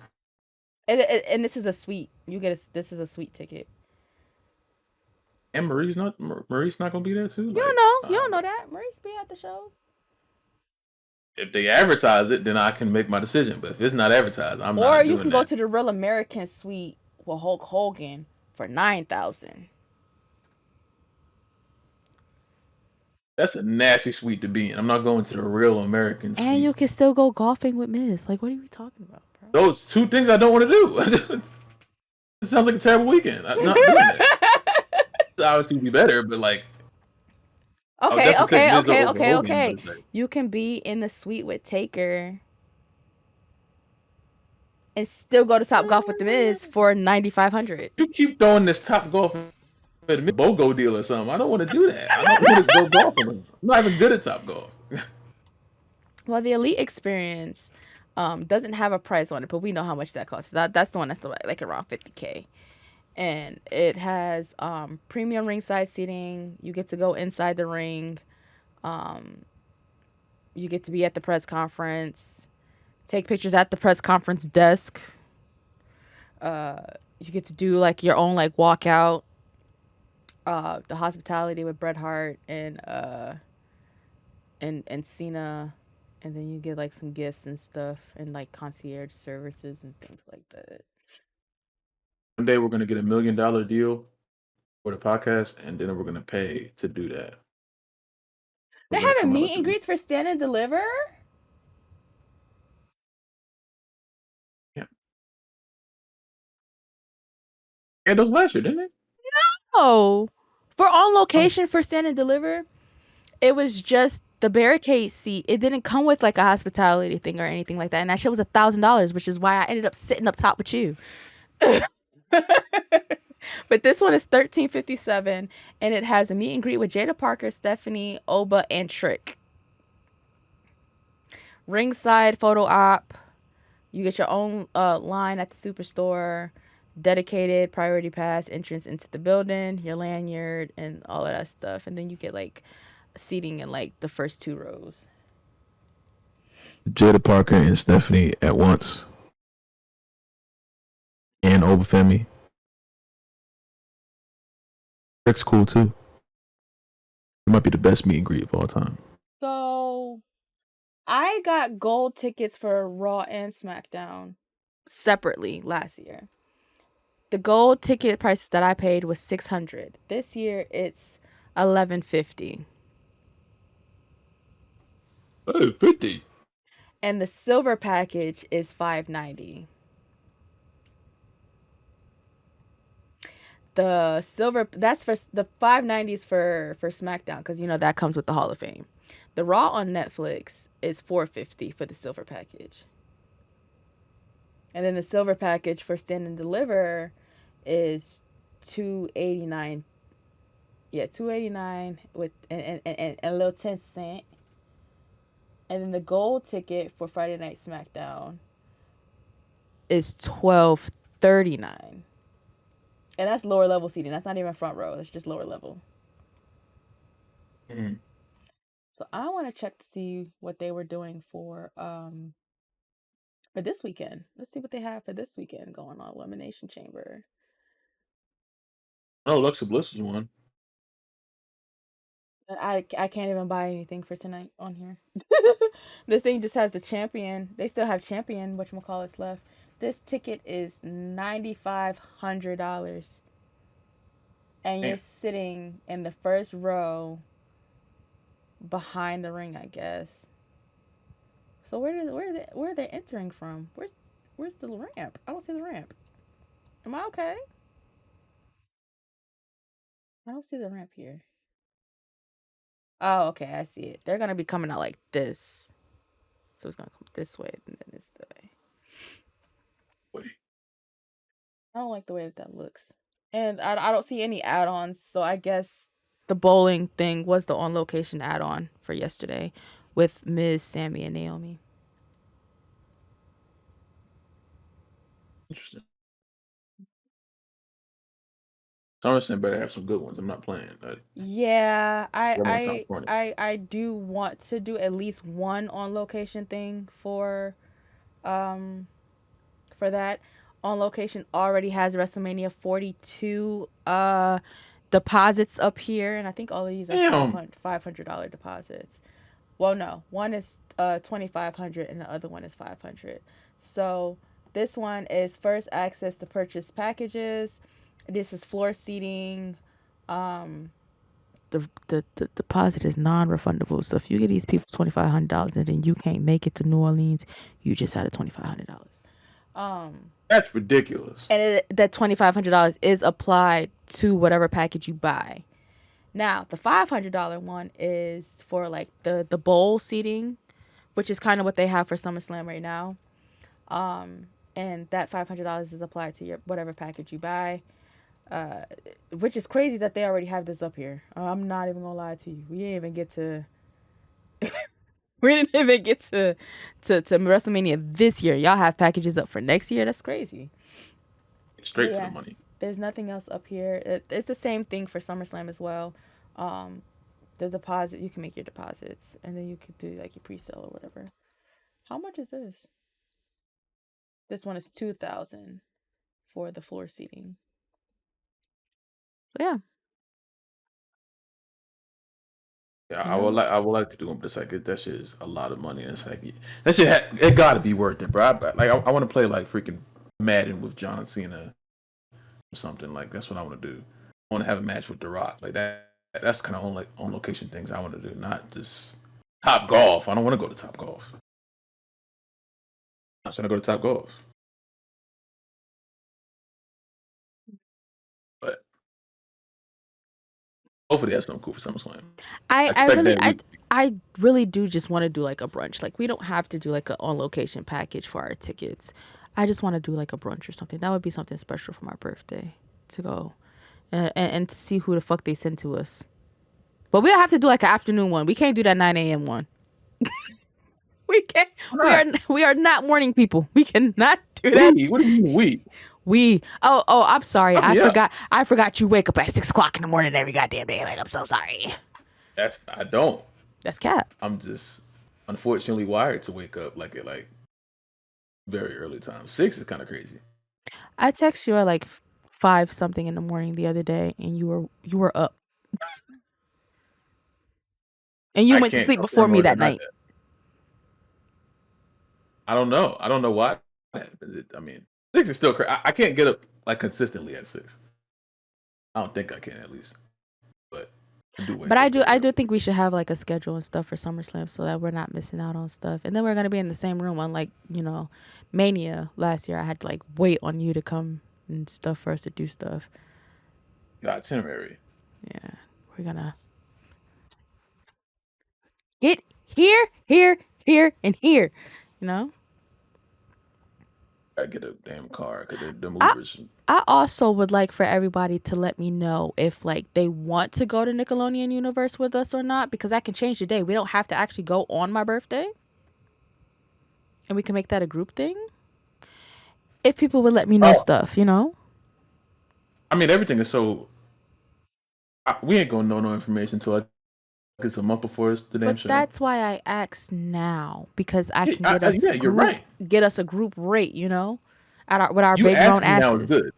And this is a suite. This is a suite ticket. And Marie's not gonna be there too. You don't Like know. I You don't don't know know. that. Maurice be at the shows. If they advertise it, then I can make my decision. But if it's not advertised, I'm Or not you doing can go that. to the Real American suite with Hulk Hogan for 9,000. That's a nasty suite to be in. I'm not going to the real American And suite. you can still go golfing with Miz. Like, what are we talking about, bro? Those two things I don't want to do. It sounds like a terrible weekend. I'm not doing that. It's obviously be better, but like I'll Okay, definitely take okay, Miz okay, over okay, Hogan. But okay. it's like You can be in the suite with Taker and still go to Top Golf with the Miz for 9,500. you keep throwing this top golf at a BOGO deal or something. I don't want to do that. I don't want to go golfing. I'm not even good at top golf. Well, the Elite Experience doesn't have a price on it, but we know how much that costs. That's the one that's like around 50K. And it has premium ringside seating. You get to go inside the ring. You get to be at the press conference, take pictures at the press conference desk. You get to do like your own like walkout. The hospitality with Bret Hart and Cena, and then you get like some gifts and stuff and like concierge services and things like that. One day we're gonna get $1 million deal for the podcast, and then we're gonna pay to do that. We're They're gonna having come out meet with and the greets for Stand and Deliver. Yeah, those last year, didn't they? Oh, for on Oh, location for stand and deliver, it was just the barricade seat. It didn't come with like a hospitality thing or anything like that. And that shit was $1,000, which is why I ended up sitting up top with you. But this one is 1357, and it has a meet and greet with Jada Parker, Stephanie, Oba, and Trick. Ringside photo op. You get your own line at the superstore. Dedicated priority pass entrance into the building, your lanyard, and all of that stuff. And then you get like seating in like the first two rows. Jada Parker and Stephanie at once, and Obafemi. Rick's cool too. It might be the best meet and greet of all time. So I got gold tickets for Raw and SmackDown separately last year. The gold ticket prices that I paid was $600. This year it's $1150. Oh, 50. And the silver package is $590. The silver, that's for the $590 is for SmackDown, because you know that comes with the Hall of Fame. The Raw on Netflix is $450 for the silver package. And then the silver package for Stand and Deliver is $289. Yeah, $289 with and a little 10 cent. And then the gold ticket for Friday Night SmackDown is $1239. And that's lower level seating. That's not even front row. That's just lower level. Mm. So I want to check to see what they were doing for this weekend. Let's see what they have for this weekend going on Elimination Chamber. Oh, Alexa Bliss is one. I can't even buy anything for tonight on here. This thing just has the champion. They still have champion whatchamacallits left. This ticket is $9,500. And you're Damn. sitting in the first row behind the ring, I guess. So where are they entering from? Where's the ramp? I don't see the ramp. Am I okay? I don't see the ramp here. Oh, okay, I see it. They're gonna be coming out like this. So it's gonna come this way and then this way. Wait. I don't like the way that looks. And I don't see any add-ons, so I guess the bowling thing was the on location add-on for yesterday with Ms. Sammy and Naomi. Interesting. SummerSlam better have some good ones. I'm not playing. Yeah, Everyone's sound corny. I do want to do at least one on location thing um for that. On location already has WrestleMania 42 deposits up here, and I think all of these are Damn. $500 deposits. Well, no, one is 2,500 and the other one is 500. So this one is first access to purchase packages. This is floor seating. Um, the deposit is non-refundable. So if you give these people $2,500 and then you can't make it to New Orleans, you just had a $2,500. That's ridiculous. And that $2,500 is applied to whatever package you buy. Now the $500 one is for like the bowl seating, which is kind of what they have for SummerSlam right now. And that $500 is applied to your whatever package you buy. Which is crazy that they already have this up here. I'm not even gonna lie to you. We didn't even get to WrestleMania this year. Y'all have packages up for next year. That's crazy. But Straight to the yeah, money. there's nothing else up here. It's the same thing for SummerSlam as well. Um, the deposit, you can make your deposits, and then you could do like your pre-sale or whatever. How much is this? This one is 2,000 for the floor seating. So yeah, Yeah, you know, I would like to do them, but it's like that shit is a lot of money. And it's like that shit it gotta be worth it, bro. I want to play like freaking Madden with John Cena or something. Like that's what I want to do. I want to have a match with The Rock. Like that. That's kind of on location things I want to do, not just Top Golf. I don't want to go to Top Golf. I'm trying to go to Top Golf. Hopefully that's something cool for SummerSlam. I I I expect really that I week. I really do just want to do like a brunch. Like we don't have to do like a on location package for our tickets. I just want to do like a brunch or something. That would be something special for my birthday to go and to see who the fuck they send to us. But we'll have to do like an afternoon one. We can't do that 9 a.m. one. We can't. Why We are not? we are not morning people. We cannot do that. We? What do you mean we? We. Oh. I'm sorry. I'll I be up. forgot. I forgot you wake up at 6 o'clock in the morning every goddamn day. Like I'm so sorry. I don't. That's cap. I'm just unfortunately wired to wake up like at like very early time. 6 is kind of crazy. I text you at like 5 something in the morning the other day, and you were up, and you I went to can't sleep before confirm me or that deny night. that. I don't know. I don't know why. I mean, 6 is still crazy. I can't get up like consistently at 6. I don't think I can at least, but I do But wake I up do very I do early. think we should have like a schedule and stuff for SummerSlam so that we're not missing out on stuff. And then we're gonna be in the same room, unlike Mania last year. I had to like wait on you to come and stuff for us to do stuff. Got itinerary. Yeah, we're gonna get here, here, here, and here. You know. Gotta get a damn car because the I movers. I also would like for everybody to let me know if like they want to go to Nickelodeon Universe with us or not, because I can change the day. We don't have to actually go on my birthday, and we can make that a group thing. If people would let me know Oh, stuff. I mean everything is so. We ain't gonna know no information until like it's a month before the damn But show. that's why I ask now, because I Yeah, can get us yeah, you're group right. get us a group rate, at our with our You big grown asking now is asses. good.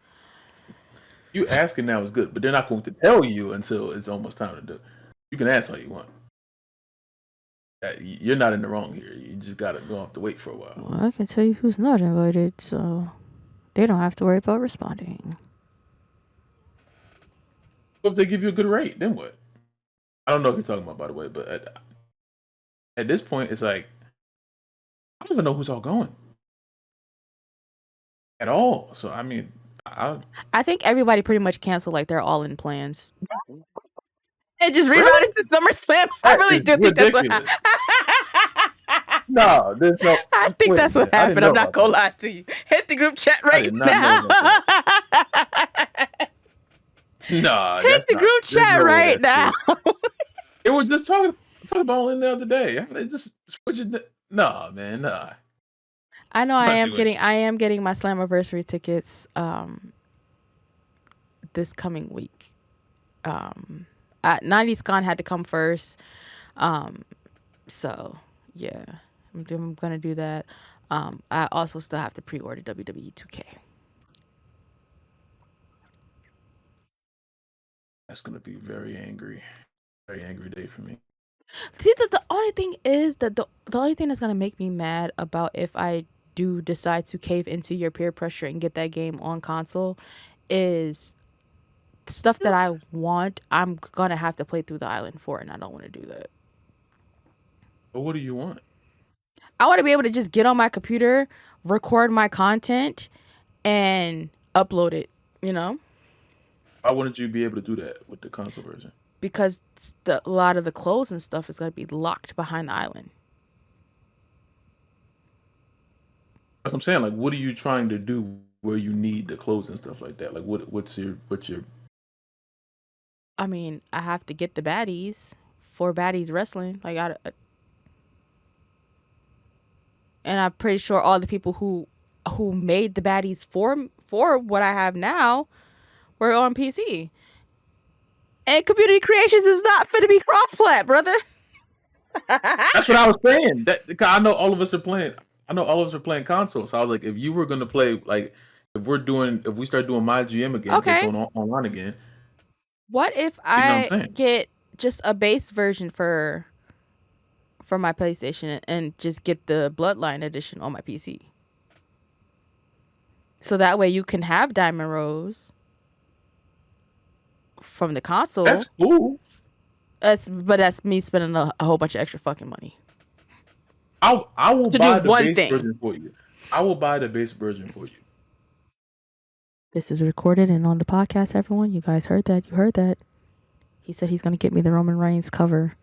You asking now is good, but they're not going to tell you until it's almost time to do it. You can ask all you want. You're not in the wrong here. You just gotta go have to wait for a while. Well, I can tell you who's not invited, so they don't have to worry about responding. But if they give you a good rate, then what? I don't know who you're talking about, by the way, but at this point, it's like I don't even know who's all going at all. So I mean, I I think everybody pretty much canceled like their all in plans. And just really rerouted to SummerSlam. I that really is do think that's what ridiculous. happened. No, there's no. I think Wait a that's what minute. I didn't happened. know I'm not about gonna that. lie to you. Hit the group chat I right did not know now. about that. Nah, Hit that's the not. group There's chat no way right that's now. true. It was just talking about it the other day. How they just switch it? Nah, man, nah. I know I'm not doing it. I am getting my Slammiversary tickets this coming week. 90s Con had to come first. So yeah, I'm gonna do that. I also still have to pre-order WWE 2K. That's gonna be very angry day for me. See, the only thing is that the only thing that's gonna make me mad about if I do decide to cave into your peer pressure and get that game on console is stuff that I want. I'm gonna have to play through the island for, and I don't want to do that. But what do you want? I want to be able to just get on my computer, record my content, and upload it. You know, Why wouldn't you be able to do that with the console version? because a lot of the clothes and stuff is gonna be locked behind the island. That's what I'm saying. Like, what are you trying to do where you need the clothes and stuff like that? Like, what's your? I mean, I have to get the baddies for baddies wrestling. Like and I'm pretty sure all the people who made the baddies for what I have now were on PC. And community creations is not going to be cross-plat, brother. That's what I was saying. I know all of us are playing. I know all of us are playing console. So I was like, if you were gonna play, like, if we start doing my GM again, it's Okay. online again. What if You know what I'm I saying? get just a base version for my PlayStation and just get the Bloodline edition on my PC? So that way you can have Diamond Rose from the console. That's cool. That's me spending a whole bunch of extra fucking money I will to do buy the one base thing. version for you. I will buy the base version for you. This is recorded and on the podcast, everyone. You guys heard that. You heard that. He said he's gonna get me the Roman Reigns cover.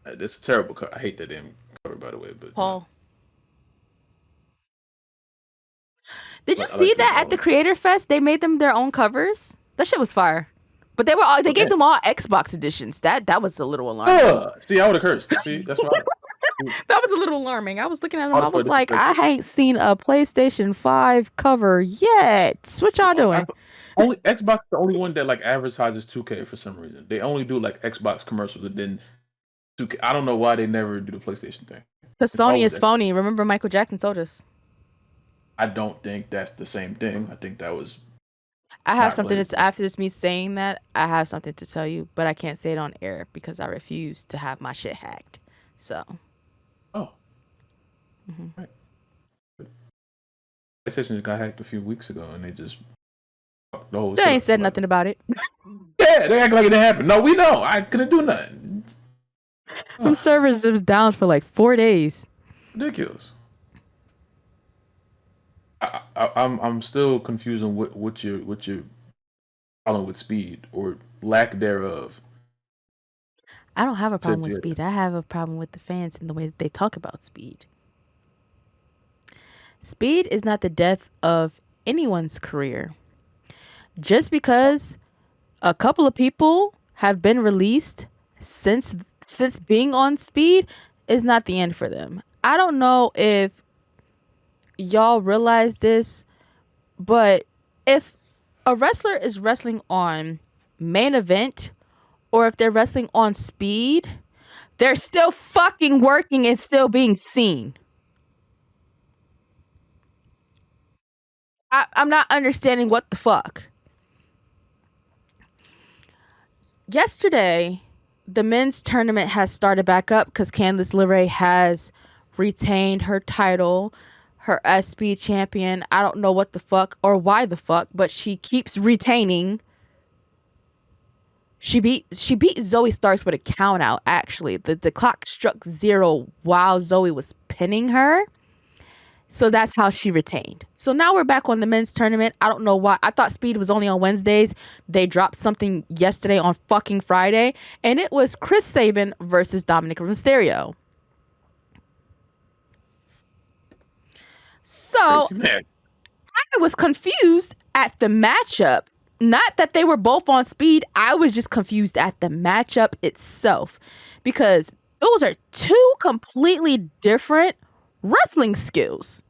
It's a terrible cover. I hate that damn cover, by the way. But Paul, did you I see like the that at the Creator Fest? They made them their own covers. That shit was fire. But they gave okay. them all Xbox editions. That was a little alarming. See, I would have cursed. See, that's why. That was a little alarming. I was looking at I them. would I have was felt like, I disrespectful. ain't seen a PlayStation 5 cover yet. What y'all doing? Only Xbox is the only one that like advertises 2K for some reason. They only do like Xbox commercials and then 2K. I don't know why they never do the PlayStation thing. Because It's Sony always is phony. Remember Michael Jackson told us. I don't think that's the same thing. I think that was I have not something blended. after this me saying that, I have something to tell you, but I can't say it on air because I refuse to have my shit hacked. So. Oh, right. PlayStation just got hacked a few weeks ago, and they just fucked the whole They shit ain't up. said nothing about it. Yeah, they act like it didn't happen. No, we know. I couldn't do nothing. Them servers was down for like 4 days. Ridiculous. I'm still confused on what your problem with speed or lack thereof. I don't have a problem Said with you, speed. I have a problem with the fans and the way that they talk about speed. Speed is not the death of anyone's career. Just because a couple of people have been released since being on speed is not the end for them. I don't know if y'all realize this, but if a wrestler is wrestling on main event or if they're wrestling on speed, they're still fucking working and still being seen. I'm not understanding what the fuck. Yesterday, the men's tournament has started back up because Candice LeRae has retained her title, her SB champion. I don't know what the fuck or why the fuck, but she keeps retaining. She beat Zoe Starks with a count out, actually. The clock struck 0 while Zoe was pinning her. So that's how she retained. So now we're back on the men's tournament. I don't know why. I thought speed was only on Wednesdays. They dropped something yesterday on fucking Friday. And it was Chris Sabin versus Dominic Mysterio. So I was confused at the matchup. Not that they were both on speed. I was just confused at the matchup itself. Because those are two completely different wrestling skills.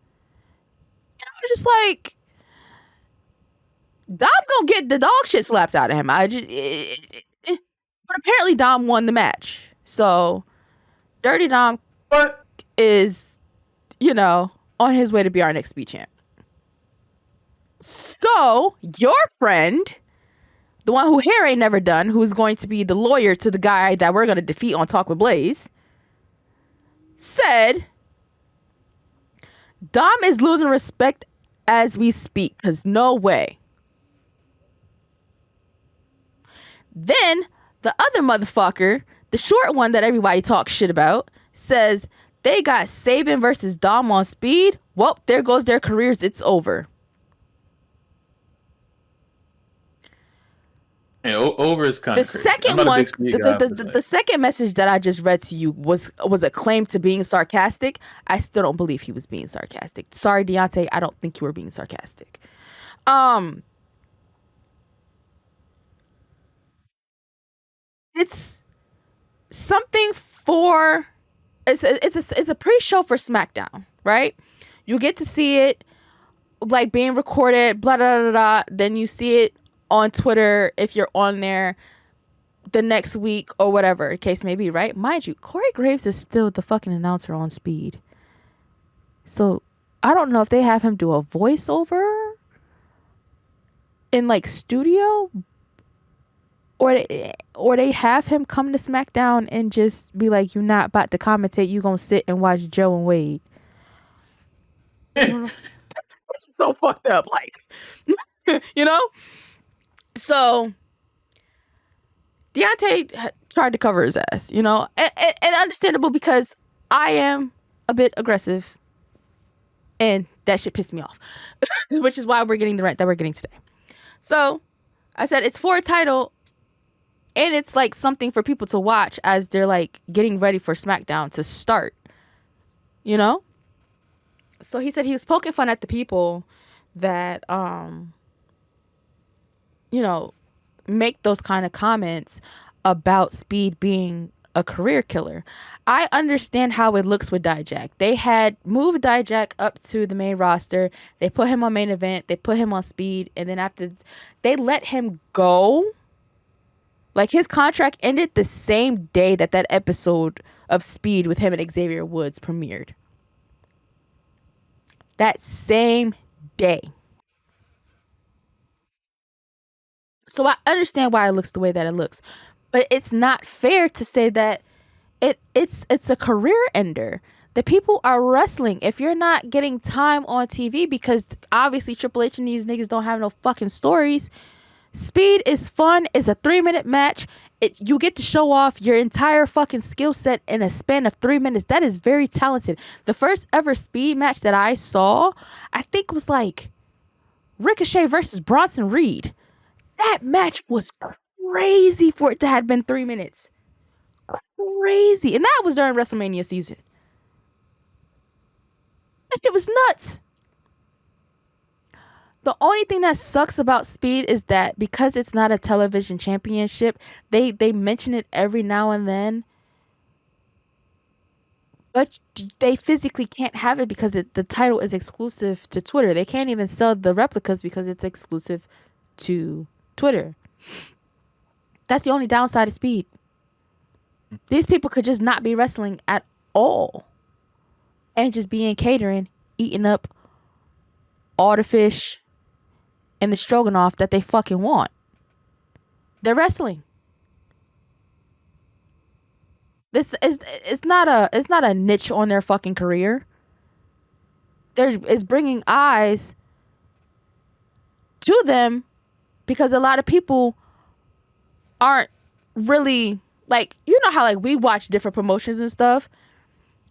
And I was just like, Dom gonna get the dog shit slapped out of him. But apparently Dom won the match. So Dirty Dom what? is, on his way to be our next speed champ. So your friend, the one who hair ain't never done, who's going to be the lawyer to the guy that we're gonna defeat on Talk with Blaze, said Dom is losing respect as we speak, because no way. Then the other motherfucker, the short one that everybody talks shit about, says they got Sabin versus Dom on speed. Well, there goes their careers. It's over. And over is kind The of crazy. I'm second not a one, big speed guy. the second message that I just read to you was a claim to being sarcastic. I still don't believe he was being sarcastic. Sorry, Deontay, I don't think you were being sarcastic. It's something for it's a pre-show for SmackDown, right? You get to see it like being recorded, blah blah blah blah. Then you see it on Twitter if you're on there the next week or whatever the case may be, right? Mind you, Corey Graves is still the fucking announcer on speed. So I don't know if they have him do a voiceover in like studio or they have him come to SmackDown and just be like, you're not about to commentate, you gonna sit and watch Joe and Wade. So fucked up, like, So Deontay tried to cover his ass, and understandable because I am a bit aggressive and that shit pissed me off, which is why we're getting the rant that we're getting today. So I said it's for a title, and it's like something for people to watch as they're like getting ready for SmackDown to start. You know. So he said he was poking fun at the people that you know, make those kind of comments about Speed being a career killer. I understand how it looks with Dijak. They had moved Dijak up to the main roster. They put him on main event. They put him on Speed, and then after they let him go, like his contract ended the same day that that episode of Speed with him and Xavier Woods premiered. That same day. So I understand why it looks the way that it looks, but it's not fair to say that it's a career ender. The people are wrestling. If you're not getting time on TV because obviously Triple H and these niggas don't have no fucking stories. Speed is fun. It's a 3-minute match. You get to show off your entire fucking skill set in a span of 3 minutes. That is very talented. The first ever Speed match that I saw, I think was like Ricochet versus Bronson Reed. That match was crazy for it to have been 3 minutes. Crazy. And that was during WrestleMania season. It was nuts. The only thing that sucks about Speed is that because it's not a television championship, they mention it every now and then. But they physically can't have it because the title is exclusive to Twitter. They can't even sell the replicas because it's exclusive to Twitter. That's the only downside of Speed. These people could just not be wrestling at all and just be in catering, eating up all the fish and the stroganoff that they fucking want. They're wrestling. This is it's not a niche on their fucking career. It's bringing eyes to them because a lot of people aren't really like, you know how like we watch different promotions and stuff.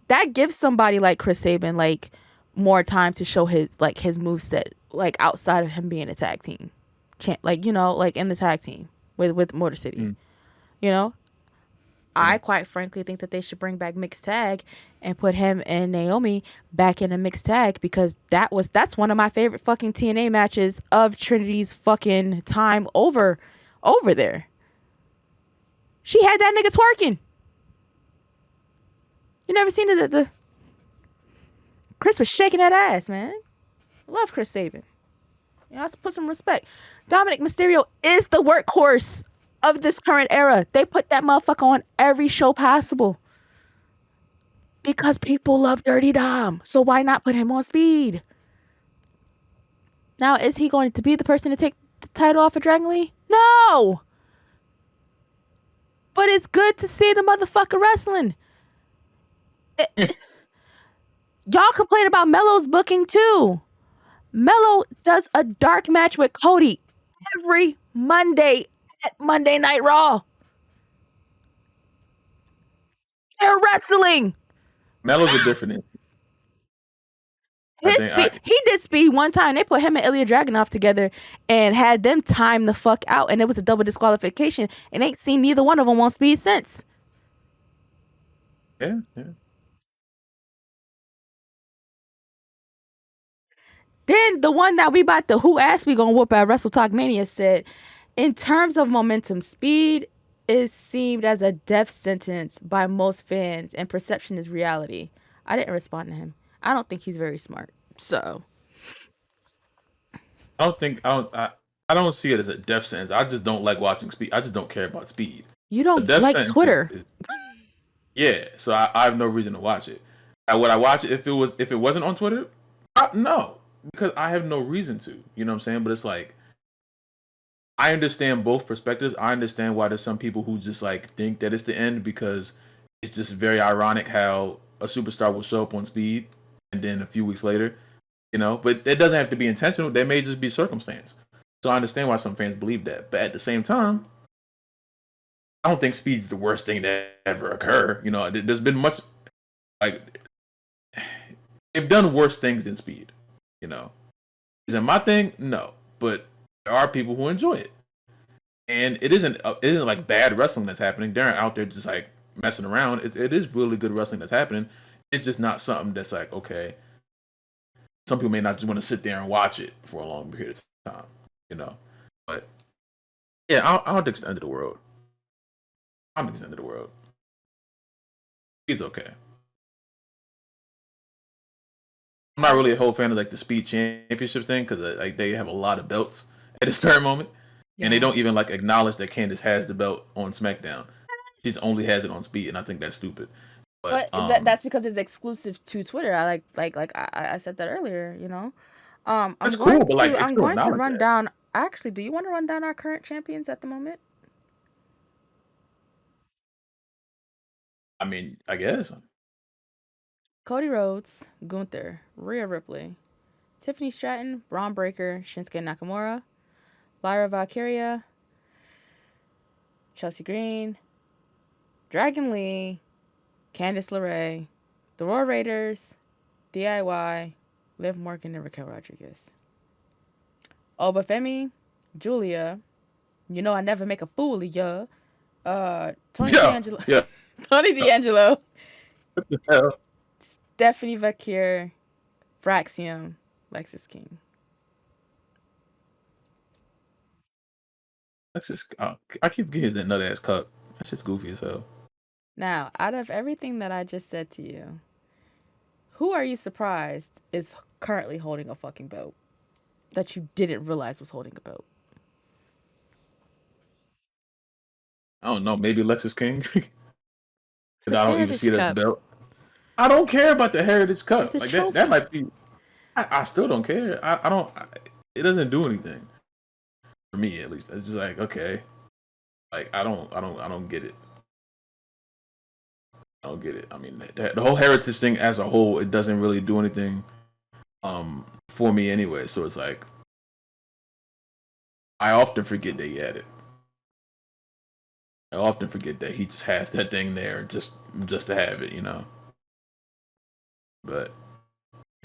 That gives somebody like Chris Sabin like more time to show his moveset, like outside of him being a tag team, like, you know, like in the tag team with Motor City. You know, I quite frankly think that they should bring back mixed tag and put him and Naomi back in a mixed tag because that's one of my favorite fucking TNA matches of Trinity's fucking time over there. She had that nigga twerking. You never seen the Chris was shaking that ass, man. Love Chris Sabin. You know, let's put some respect. Dominic Mysterio is the workhorse of this current era. They put that motherfucker on every show possible because people love Dirty Dom. So why not put him on Speed? Now, is he going to be the person to take the title off of Dragon Lee? No. But it's good to see the motherfucker wrestling. Y'all complain about Melo's booking too. Melo does a dark match with Cody every Monday at Monday Night Raw. They're wrestling. Melo's a different. He did Speed one time. They put him and Ilya Dragunov together and had them time the fuck out, and it was a double disqualification. And ain't seen neither one of them on Speed since. Yeah. Then the one that we about to who asked we gonna whoop at Wrestle Talk Mania said, in terms of momentum, Speed is seemed as a death sentence by most fans, and perception is reality. I didn't respond to him. I don't think he's very smart. So I don't see it as a death sentence. I just don't like watching Speed. I just don't care about Speed. You don't like Twitter. Yeah, so I have no reason to watch it. Would I watch it if it wasn't on Twitter? No, because I have no reason to. You know what I'm saying? But it's like, I understand both perspectives. I understand why there's some people who just like think that it's the end because it's just very ironic how a superstar will show up on Speed and then a few weeks later, you know. But it doesn't have to be intentional. There may just be circumstance. So I understand why some fans believe that. But at the same time, I don't think Speed's the worst thing to ever occur. You know, there's been much like they've done worse things than Speed. You know, is it my thing? No, but there are people who enjoy it. And it isn't like bad wrestling that's happening. They're out there just like messing around. It is really good wrestling that's happening. It's just not something that's like, okay, some people may not just want to sit there and watch it for a long period of time, you know. But yeah, I don't think it's the end of the world. I don't think it's the end of the world. He's okay. I'm not I really a whole just fan of like the speed championship thing because like they have a lot of belts at this current moment, and they yeah. don't even like acknowledge that Candice has the belt on SmackDown. She just only has it on speed, and I think that's stupid. But But that's because it's exclusive to Twitter. I I said that earlier, you know. that's cool. But like, I'm still going to acknowledge run that. down. Actually, do you want to run down our current champions at the moment? I mean, I guess. Cody Rhodes, Gunther, Rhea Ripley, Tiffany Stratton, Braun Breaker, Shinsuke Nakamura, Lyra Valkyria, Chelsea Green, Dragon Lee, Candice LeRae, the Roar Raiders, DIY, Liv Morgan, and Raquel Rodriguez. Obafemi, Julia, you know I never make a fool of ya. Tony Yeah, D'Angelo, yeah. Tony D'Angelo, What the hell? Stephanie Vacquier, Fraxium, Lexus King. That's just. I keep getting that nut ass cup. That's just goofy as hell. Now, out of everything that I just said to you, who are you surprised is currently holding a fucking belt that you didn't realize was holding a belt? I don't know. Maybe Lexus King. It's And a I don't even see Heritage it as a Cup. belt. I don't care about the Heritage It's Cup. a Like that. That trophy. might be. I still don't care. I don't. It doesn't do anything for me, at least. It's just like, okay. Like I don't get it. I don't get it. I mean, the whole heritage thing as a whole, it doesn't really do anything for me anyway. So it's like I often forget that he had it. I often forget that he just has that thing there just to have it, you know. But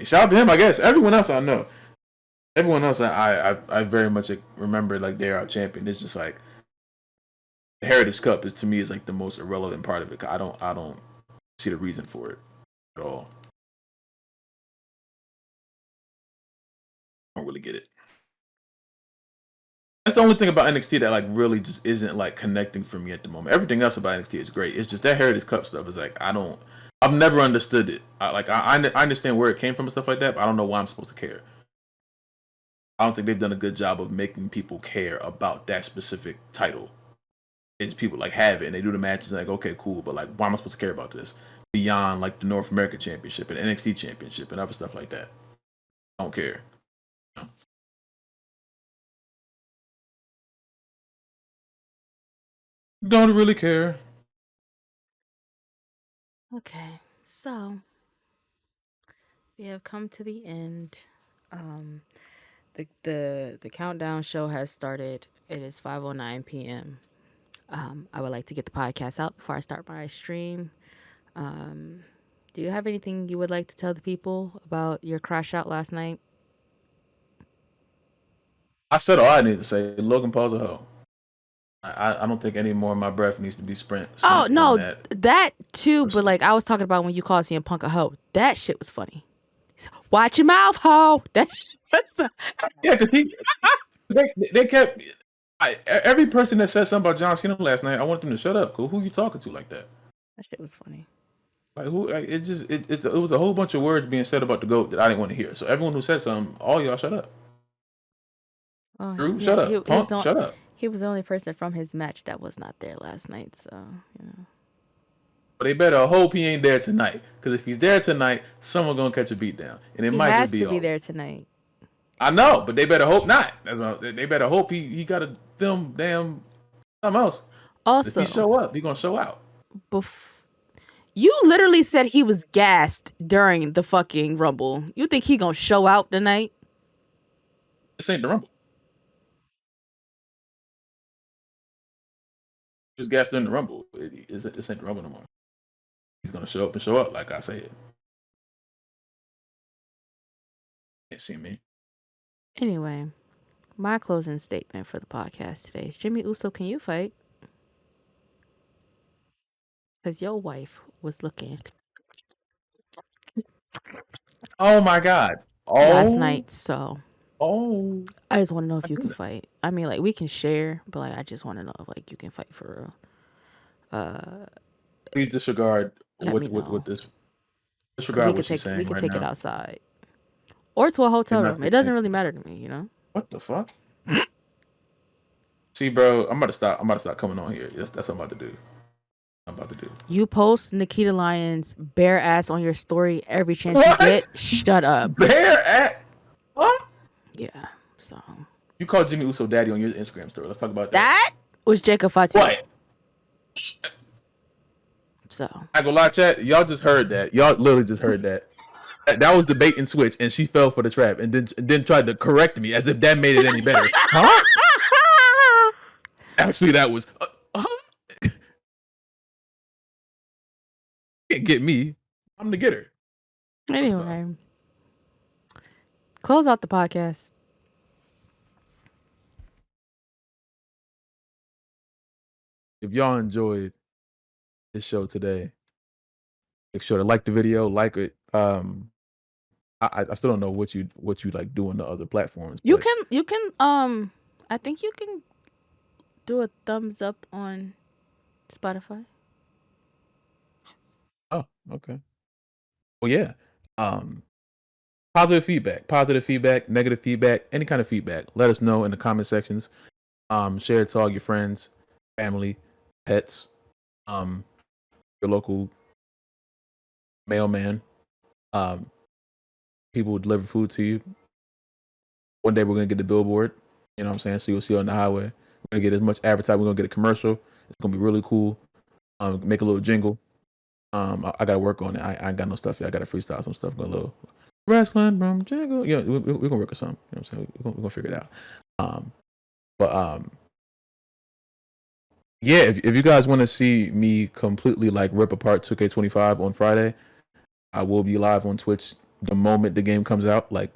shout out to him, I guess. Everyone else I know. Everyone else I very much remember like they're our champion. It's just like the Heritage Cup is to me is like the most irrelevant part of it. I don't see the reason for it at all. I don't really get it. That's the only thing about NXT that like really just isn't like connecting for me at the moment. Everything else about NXT is great. It's just that Heritage Cup stuff is like I've never understood it. I understand where it came from and stuff like that, but I don't know why I'm supposed to care. I don't think they've done a good job of making people care about that specific title. It's people like have it and they do the matches like okay cool, but like why am I supposed to care about this beyond like the North American Championship and NXT Championship and other stuff like that? I don't care. You know? Don't really care. Okay, so we have come to the end. Um, the countdown show has started. It is 5:09 p.m. I would like to get the podcast out before I start my stream. Um, do you have anything you would like to tell the people about your crash out last night? I said all I need to say. Logan Paul's a hoe. I don't think any more of my breath needs to be Oh spent on no, that that too. But person. like I was talking about when you called CM Punk a hoe. That shit was funny. He said, watch your mouth, hoe. That shit was, Yeah, because they kept every person that said something about John Cena last night. I want them to shut up. Who you talking to like that? that shit was funny. Like who? Like, it was a whole bunch of words being said about the goat that I didn't want to hear. So everyone who said something, all y'all shut up. Oh Drew, yeah, shut up. Punk, shut up. he was the only person from his match that was not there last night. So But they better hope he ain't there tonight. Because if he's there tonight, someone gonna catch a beat down, and it he might just has be to be all. there tonight. I know, but they better hope not. They better hope he got to film damn something else. If he Also, show up, he gonna show out. bef- you literally said he was gassed during the fucking rumble. You think he gonna show out tonight? This ain't the Rumble. Just gassed in the Rumble. This ain't the Rumble no more. He's gonna show up and show up, like I said. Can't see me. Anyway, My closing statement for the podcast today is Jimmy Uso, can you fight? Because your wife was looking Oh my God. last Oh. night, so Oh. I just want to know I if you feel can it. fight. I mean, like, we can share, but like, I just want to know if like you can fight for real. Please disregard Let me what know, this. because Disregard what she's we saying could right take it now. outside or to a You're hotel not room. It taking doesn't it. really matter to me, you know. What the fuck? See, bro, I'm about to stop. I'm about to stop coming on here. That's what I'm about to do. I'm about to do. You post Nikita Lyons bare ass on your story every chance you What? get. Shut up. Bear at what? Yeah. So You called Jimmy Uso daddy on your Instagram story. Let's talk about that. that was Jacob Fatu. What? So I go lie, chat. Y'all just heard that. Y'all literally just heard that. That was the bait and switch, and she fell for the trap, and then tried to correct me as if that made it any better. Huh? Actually, that was. Can't get me. I'm the getter. anyway, close out the podcast. If y'all enjoyed this show today, make sure to like the video, like it. I still don't know what you like do on the other platforms. You But can I think you can do a thumbs up on Spotify. oh, okay. Well, yeah. Positive feedback, negative feedback, any kind of feedback. Let us know in the comment sections. Share it to all your friends, family, pets, your local mailman, people who deliver food to you. One day we're gonna get the billboard. You know what I'm saying? So you'll see it on the highway. We're gonna get as much advertising. We're gonna get a commercial. It's gonna be really cool. Make a little jingle. I gotta work on it. I ain't got no stuff yet. I gotta freestyle some stuff. Got a little wrestling from jingle. Yeah, we're gonna work on something. You know what I'm saying? We're gonna figure it out. But yeah, if you guys want to see me completely like rip apart 2K25 on Friday, I will be live on Twitch the moment the game comes out. Like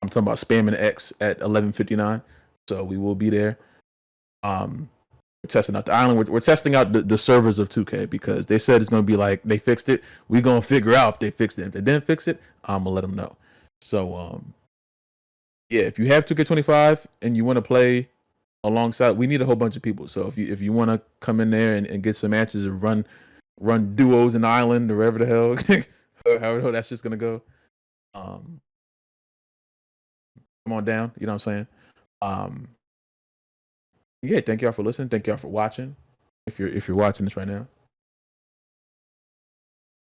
I'm talking about spamming X at 11:59. So we will be there. We're testing out the island. We're testing out the servers of 2K because they said it's gonna be like they fixed it. We're gonna figure out if they fixed it. If they didn't fix it, I'm gonna let them know. So yeah, if you have 2K25 and you want to play alongside, we need a whole bunch of people. So if you want to come in there and get some matches and run duos in the island or wherever the hell, however that's just gonna go. Come on down. You know what I'm saying? Yeah, thank y'all for listening. Thank y'all for watching. If you're watching this right now,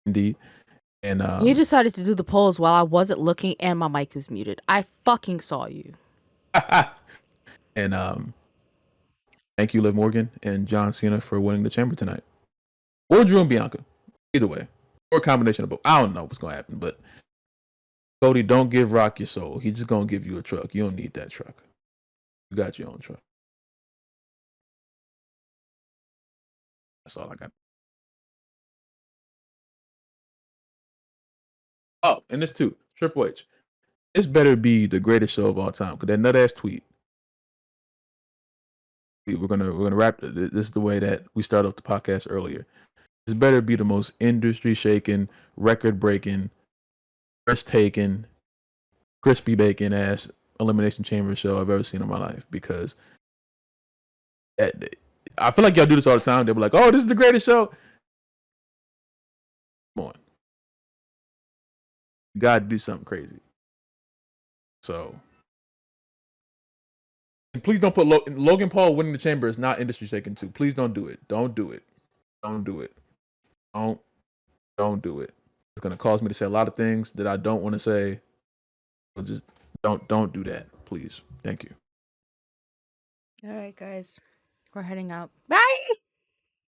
indeed. And You decided to do the polls while I wasn't looking and my mic was muted. I fucking saw you. and thank you, Liv Morgan and John Cena for winning the chamber tonight, or Drew and Bianca, either way, or a combination of both. I don't know what's gonna happen, but Cody, don't give Rock your soul. He's just gonna give you a truck. You don't need that truck. You got your own truck. That's all I got. Oh, and this too, Triple H. This better be the greatest show of all time. Because that nut ass tweet. We're gonna wrap. This is the way that we started off the podcast earlier. This better be the most industry shaking, record breaking, first taking, crispy bacon ass Elimination Chamber show I've ever seen in my life. Because I feel like y'all do this all the time. They'll be like, "Oh, this is the greatest show." Come on, you gotta do something crazy. So, and please don't put Logan Paul winning the chamber is not industry shaking too. Please don't do it. Don't do it. Don't do it. Don't do it. It's gonna cause me to say a lot of things that I don't want to say. So just don't do that, please. Thank you. All right, guys. We're heading out. Bye.